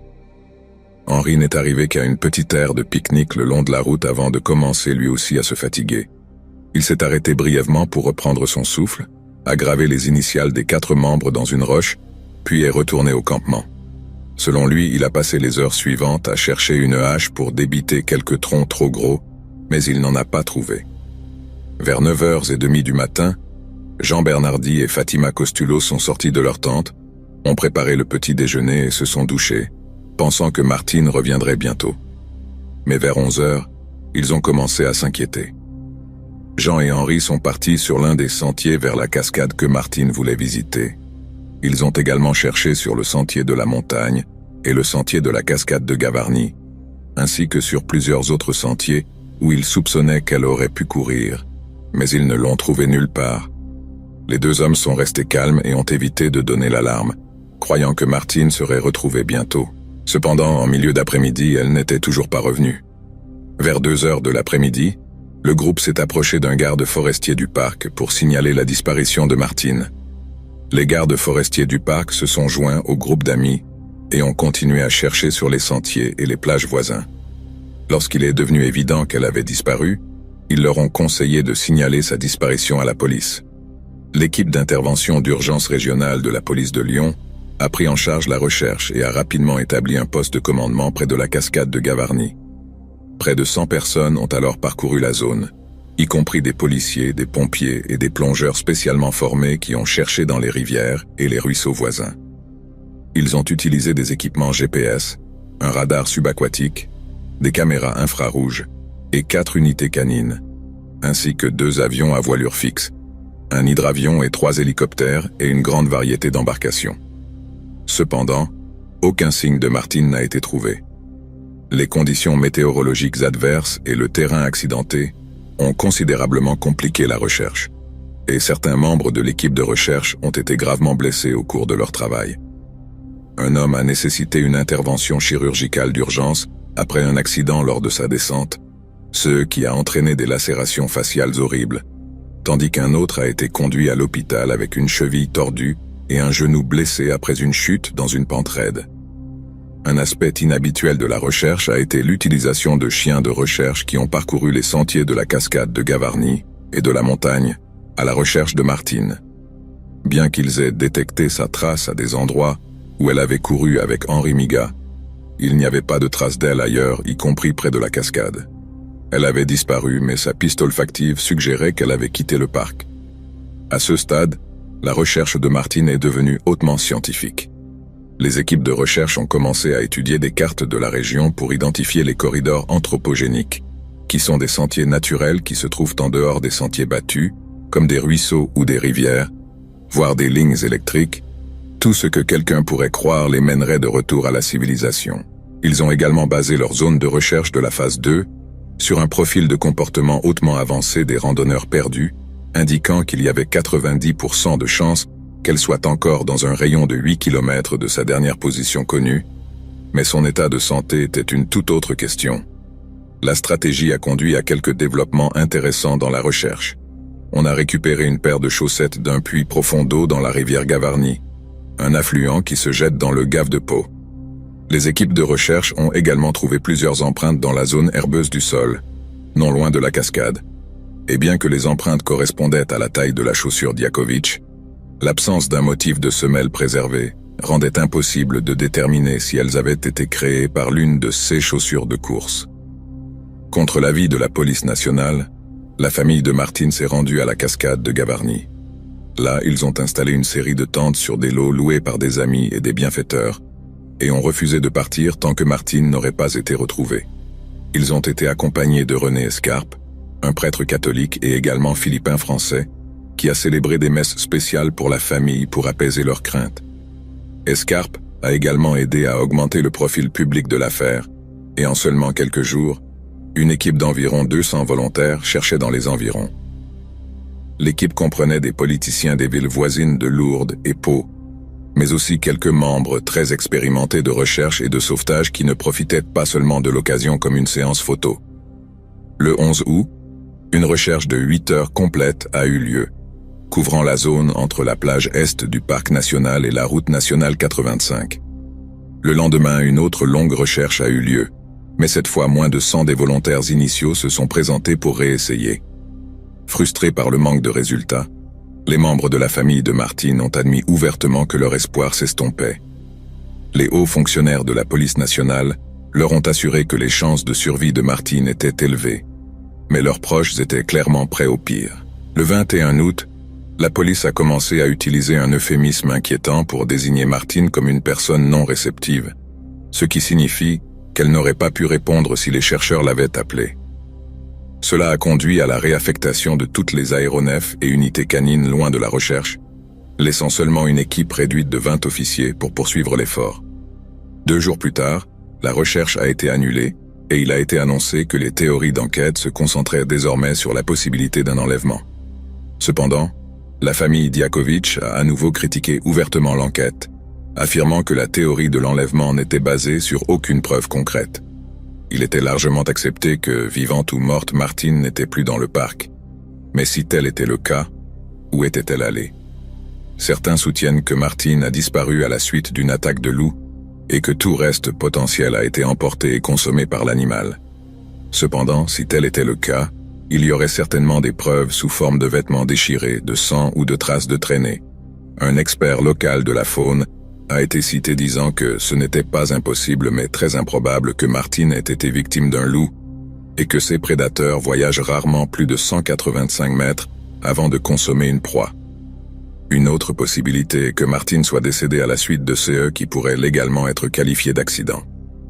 Henri n'est arrivé qu'à une petite aire de pique-nique le long de la route avant de commencer lui aussi à se fatiguer. Il s'est arrêté brièvement pour reprendre son souffle, a gravé les initiales des 4 membres dans une roche, puis est retourné au campement. Selon lui, il a passé les heures suivantes à chercher une hache pour débiter quelques troncs trop gros, mais il n'en a pas trouvé. Vers 9h30 du matin, Jean Bernardi et Fatima Costulo sont sortis de leur tente, ont préparé le petit déjeuner et se sont douchés, pensant que Martine reviendrait bientôt. Mais vers 11h, ils ont commencé à s'inquiéter. Jean et Henri sont partis sur l'un des sentiers vers la cascade que Martine voulait visiter. Ils ont également cherché sur le sentier de la montagne et le sentier de la cascade de Gavarnie, ainsi que sur plusieurs autres sentiers où ils soupçonnaient qu'elle aurait pu courir, mais ils ne l'ont trouvée nulle part. Les 2 hommes sont restés calmes et ont évité de donner l'alarme, croyant que Martine serait retrouvée bientôt. Cependant, en milieu d'après-midi, elle n'était toujours pas revenue. Vers 2h de l'après-midi, le groupe s'est approché d'un garde forestier du parc pour signaler la disparition de Martine. Les gardes forestiers du parc se sont joints au groupe d'amis et ont continué à chercher sur les sentiers et les plages voisins. Lorsqu'il est devenu évident qu'elle avait disparu, ils leur ont conseillé de signaler sa disparition à la police. L'équipe d'intervention d'urgence régionale de la police de Lyon a pris en charge la recherche et a rapidement établi un poste de commandement près de la cascade de Gavarnie. Près de 100 personnes ont alors parcouru la zone, y compris des policiers, des pompiers et des plongeurs spécialement formés qui ont cherché dans les rivières et les ruisseaux voisins. Ils ont utilisé des équipements GPS, un radar subaquatique, des caméras infrarouges et 4 unités canines, ainsi que 2 avions à voilure fixe, un hydravion et 3 hélicoptères et une grande variété d'embarcations. Cependant, aucun signe de Martine n'a été trouvé. Les conditions météorologiques adverses et le terrain accidenté ont considérablement compliqué la recherche, et certains membres de l'équipe de recherche ont été gravement blessés au cours de leur travail. un homme a nécessité une intervention chirurgicale d'urgence après un accident lors de sa descente, ce qui a entraîné des lacérations faciales horribles, tandis qu'un autre a été conduit à l'hôpital avec une cheville tordue et un genou blessé après une chute dans une pente raide. Un aspect inhabituel de la recherche a été l'utilisation de chiens de recherche qui ont parcouru les sentiers de la cascade de Gavarnie et de la montagne à la recherche de Martine. Bien qu'ils aient détecté sa trace à des endroits où elle avait couru avec Henri Miga, il n'y avait pas de trace d'elle ailleurs, y compris près de la cascade. Elle avait disparu, mais sa piste olfactive suggérait qu'elle avait quitté le parc. À ce stade, la recherche de Martine est devenue hautement scientifique. Les équipes de recherche ont commencé à étudier des cartes de la région pour identifier les corridors anthropogéniques, qui sont des sentiers naturels qui se trouvent en dehors des sentiers battus, comme des ruisseaux ou des rivières, voire des lignes électriques. Tout ce que quelqu'un pourrait croire les mènerait de retour à la civilisation. Ils ont également basé leur zone de recherche de la phase 2 sur un profil de comportement hautement avancé des randonneurs perdus, indiquant qu'il y avait 90% de chances qu'elle soit encore dans un rayon de 8 km de sa dernière position connue, mais son état de santé était une toute autre question. La stratégie a conduit à quelques développements intéressants dans la recherche. On a récupéré une paire de chaussettes d'un puits profond d'eau dans la rivière Gavarnie, un affluent qui se jette dans le Gave de Pau. Les équipes de recherche ont également trouvé plusieurs empreintes dans la zone herbeuse du sol, non loin de la cascade. Et bien que les empreintes correspondaient à la taille de la chaussure Diakovic, l'absence d'un motif de semelle préservé rendait impossible de déterminer si elles avaient été créées par l'une de ces chaussures de course. Contre l'avis de la police nationale, la famille de Martine s'est rendue à la cascade de Gavarnie. Là, ils ont installé une série de tentes sur des lots loués par des amis et des bienfaiteurs, et ont refusé de partir tant que Martine n'aurait pas été retrouvée. Ils ont été accompagnés de René Escarpe, un prêtre catholique et également philippin français, qui a célébré des messes spéciales pour la famille pour apaiser leurs craintes. Escarpe a également aidé à augmenter le profil public de l'affaire, et en seulement quelques jours, une équipe d'environ 200 volontaires cherchait dans les environs. L'équipe comprenait des politiciens des villes voisines de Lourdes et Pau, mais aussi quelques membres très expérimentés de recherche et de sauvetage qui ne profitaient pas seulement de l'occasion comme une séance photo. Le 11 août, une recherche de 8 heures complète a eu lieu, couvrant la zone entre la plage est du parc national et la route nationale 85. Le lendemain, une autre longue recherche a eu lieu, mais cette fois moins de 100 des volontaires initiaux se sont présentés pour réessayer. Frustrés par le manque de résultats, les membres de la famille de Martine ont admis ouvertement que leur espoir s'estompait. Les hauts fonctionnaires de la police nationale leur ont assuré que les chances de survie de Martine étaient élevées, mais leurs proches étaient clairement prêts au pire. Le 21 août, la police a commencé à utiliser un euphémisme inquiétant pour désigner Martine comme une personne non réceptive, ce qui signifie qu'elle n'aurait pas pu répondre si les chercheurs l'avaient appelée. Cela a conduit à la réaffectation de toutes les aéronefs et unités canines loin de la recherche, laissant seulement une équipe réduite de 20 officiers pour poursuivre l'effort. 2 jours plus tard, la recherche a été annulée et il a été annoncé que les théories d'enquête se concentraient désormais sur la possibilité d'un enlèvement. Cependant, la famille Diakovic a à nouveau critiqué ouvertement l'enquête, affirmant que la théorie de l'enlèvement n'était basée sur aucune preuve concrète. Il était largement accepté que, vivante ou morte, Martine n'était plus dans le parc. Mais si tel était le cas, où était-elle allée? Certains soutiennent que Martine a disparu à la suite d'une attaque de loup et que tout reste potentiel a été emporté et consommé par l'animal. Cependant, si tel était le cas, il y aurait certainement des preuves sous forme de vêtements déchirés, de sang ou de traces de traînées. Un expert local de la faune a été cité disant que ce n'était pas impossible mais très improbable que Martine ait été victime d'un loup et que ces prédateurs voyagent rarement plus de 185 mètres avant de consommer une proie. Une autre possibilité est que Martine soit décédée à la suite de CE qui pourrait légalement être qualifié d'accident.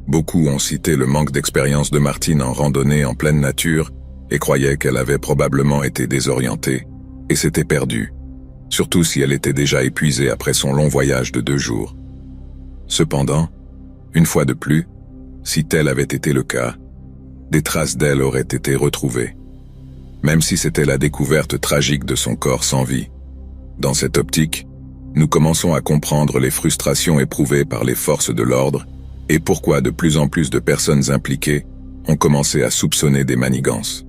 Beaucoup ont cité le manque d'expérience de Martine en randonnée en pleine nature et croyaient qu'elle avait probablement été désorientée et s'était perdue, surtout si elle était déjà épuisée après son long voyage de 2 jours. Cependant, une fois de plus, si tel avait été le cas, des traces d'elle auraient été retrouvées, même si c'était la découverte tragique de son corps sans vie. Dans cette optique, nous commençons à comprendre les frustrations éprouvées par les forces de l'ordre et pourquoi de plus en plus de personnes impliquées ont commencé à soupçonner des manigances.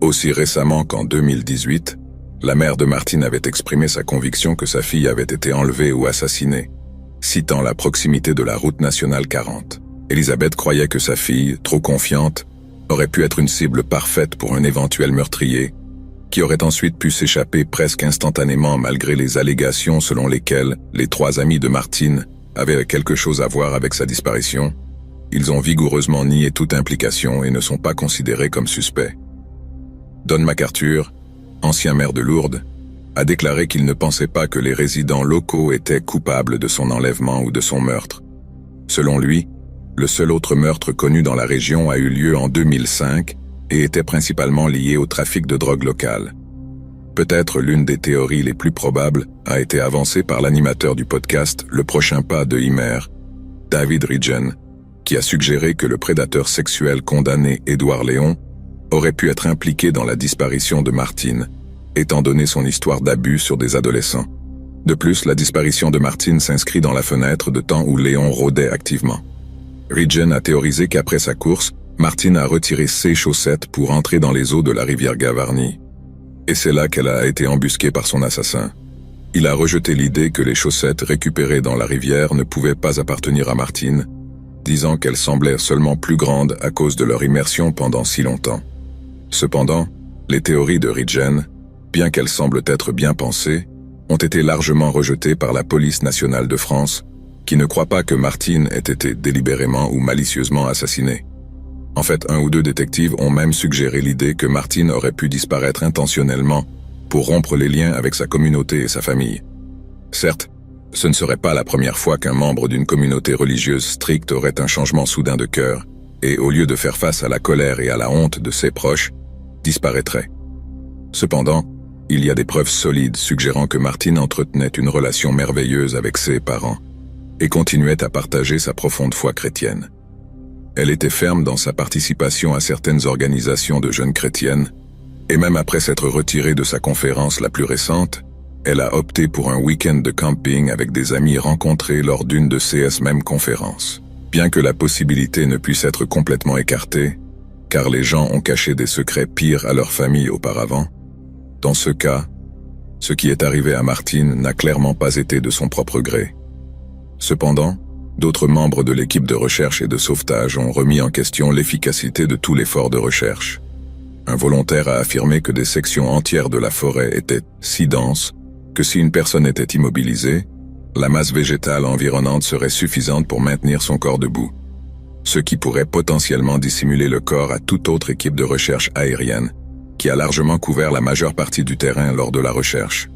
Aussi récemment qu'en 2018, la mère de Martine avait exprimé sa conviction que sa fille avait été enlevée ou assassinée, citant la proximité de la route nationale 40. Elisabeth croyait que sa fille, trop confiante, aurait pu être une cible parfaite pour un éventuel meurtrier, qui aurait ensuite pu s'échapper presque instantanément malgré les allégations selon lesquelles les 3 amis de Martine avaient quelque chose à voir avec sa disparition. Ils ont vigoureusement nié toute implication et ne sont pas considérés comme suspects. Don MacArthur, ancien maire de Lourdes, a déclaré qu'il ne pensait pas que les résidents locaux étaient coupables de son enlèvement ou de son meurtre. Selon lui, le seul autre meurtre connu dans la région a eu lieu en 2005 et était principalement lié au trafic de drogue locale. Peut-être l'une des théories les plus probables a été avancée par l'animateur du podcast Le Prochain Pas de Imer, David Ridgen, qui a suggéré que le prédateur sexuel condamné Édouard Léon aurait pu être impliqué dans la disparition de Martine, étant donné son histoire d'abus sur des adolescents. De plus, la disparition de Martine s'inscrit dans la fenêtre de temps où Léon rôdait activement. Ridgen a théorisé qu'après sa course, Martine a retiré ses chaussettes pour entrer dans les eaux de la rivière Gavarnie. Et c'est là qu'elle a été embusquée par son assassin. Il a rejeté l'idée que les chaussettes récupérées dans la rivière ne pouvaient pas appartenir à Martine, disant qu'elles semblaient seulement plus grandes à cause de leur immersion pendant si longtemps. Cependant, les théories de Ridgen, bien qu'elles semblent être bien pensées, ont été largement rejetées par la police nationale de France, qui ne croit pas que Martine ait été délibérément ou malicieusement assassinée. En fait, 1 ou 2 détectives ont même suggéré l'idée que Martine aurait pu disparaître intentionnellement pour rompre les liens avec sa communauté et sa famille. Certes, ce ne serait pas la première fois qu'un membre d'une communauté religieuse stricte aurait un changement soudain de cœur et, au lieu de faire face à la colère et à la honte de ses proches, disparaîtrait. Cependant, il y a des preuves solides suggérant que Martine entretenait une relation merveilleuse avec ses parents et continuait à partager sa profonde foi chrétienne. Elle était ferme dans sa participation à certaines organisations de jeunes chrétiennes, et même après s'être retirée de sa conférence la plus récente, elle a opté pour un week-end de camping avec des amis rencontrés lors d'une de ces mêmes conférences. Bien que la possibilité ne puisse être complètement écartée, car les gens ont caché des secrets pires à leur famille auparavant, dans ce cas, ce qui est arrivé à Martine n'a clairement pas été de son propre gré. Cependant, d'autres membres de l'équipe de recherche et de sauvetage ont remis en question l'efficacité de tout l'effort de recherche. Un volontaire a affirmé que des sections entières de la forêt étaient si denses que si une personne était immobilisée, la masse végétale environnante serait suffisante pour maintenir son corps debout, ce qui pourrait potentiellement dissimuler le corps à toute autre équipe de recherche aérienne, qui a largement couvert la majeure partie du terrain lors de la recherche.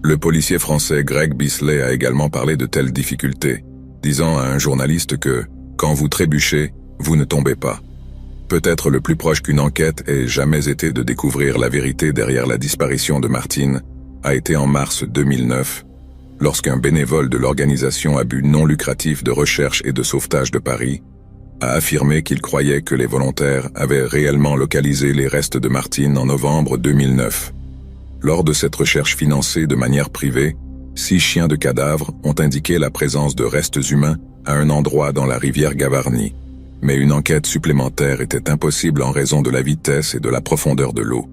Le policier français Greg Bisley a également parlé de telles difficultés, disant à un journaliste que, quand vous trébuchez, vous ne tombez pas. Peut-être le plus proche qu'une enquête ait jamais été de découvrir la vérité derrière la disparition de Martine a été en mars 2009, lorsqu'un bénévole de l'organisation à but non lucratif de recherche et de sauvetage de Paris a affirmé qu'il croyait que les volontaires avaient réellement localisé les restes de Martine en novembre 2009. Lors de cette recherche financée de manière privée, 6 chiens de cadavres ont indiqué la présence de restes humains à un endroit dans la rivière Gavarnie, mais une enquête supplémentaire était impossible en raison de la vitesse et de la profondeur de l'eau.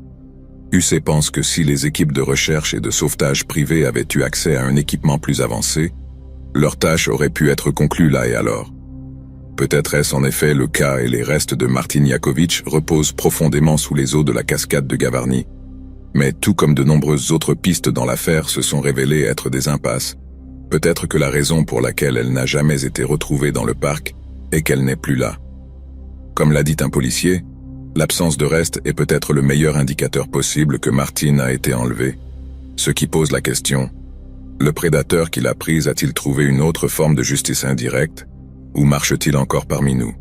UC pense que si les équipes de recherche et de sauvetage privées avaient eu accès à un équipement plus avancé, leur tâche aurait pu être conclue là et alors. Peut-être est-ce en effet le cas et les restes de Martine Yakovitch reposent profondément sous les eaux de la cascade de Gavarnie. Mais tout comme de nombreuses autres pistes dans l'affaire se sont révélées être des impasses, peut-être que la raison pour laquelle elle n'a jamais été retrouvée dans le parc est qu'elle n'est plus là. Comme l'a dit un policier, l'absence de reste est peut-être le meilleur indicateur possible que Martine a été enlevée, ce qui pose la question, le prédateur qui l'a prise a-t-il trouvé une autre forme de justice indirecte, ou marche-t-il encore parmi nous ?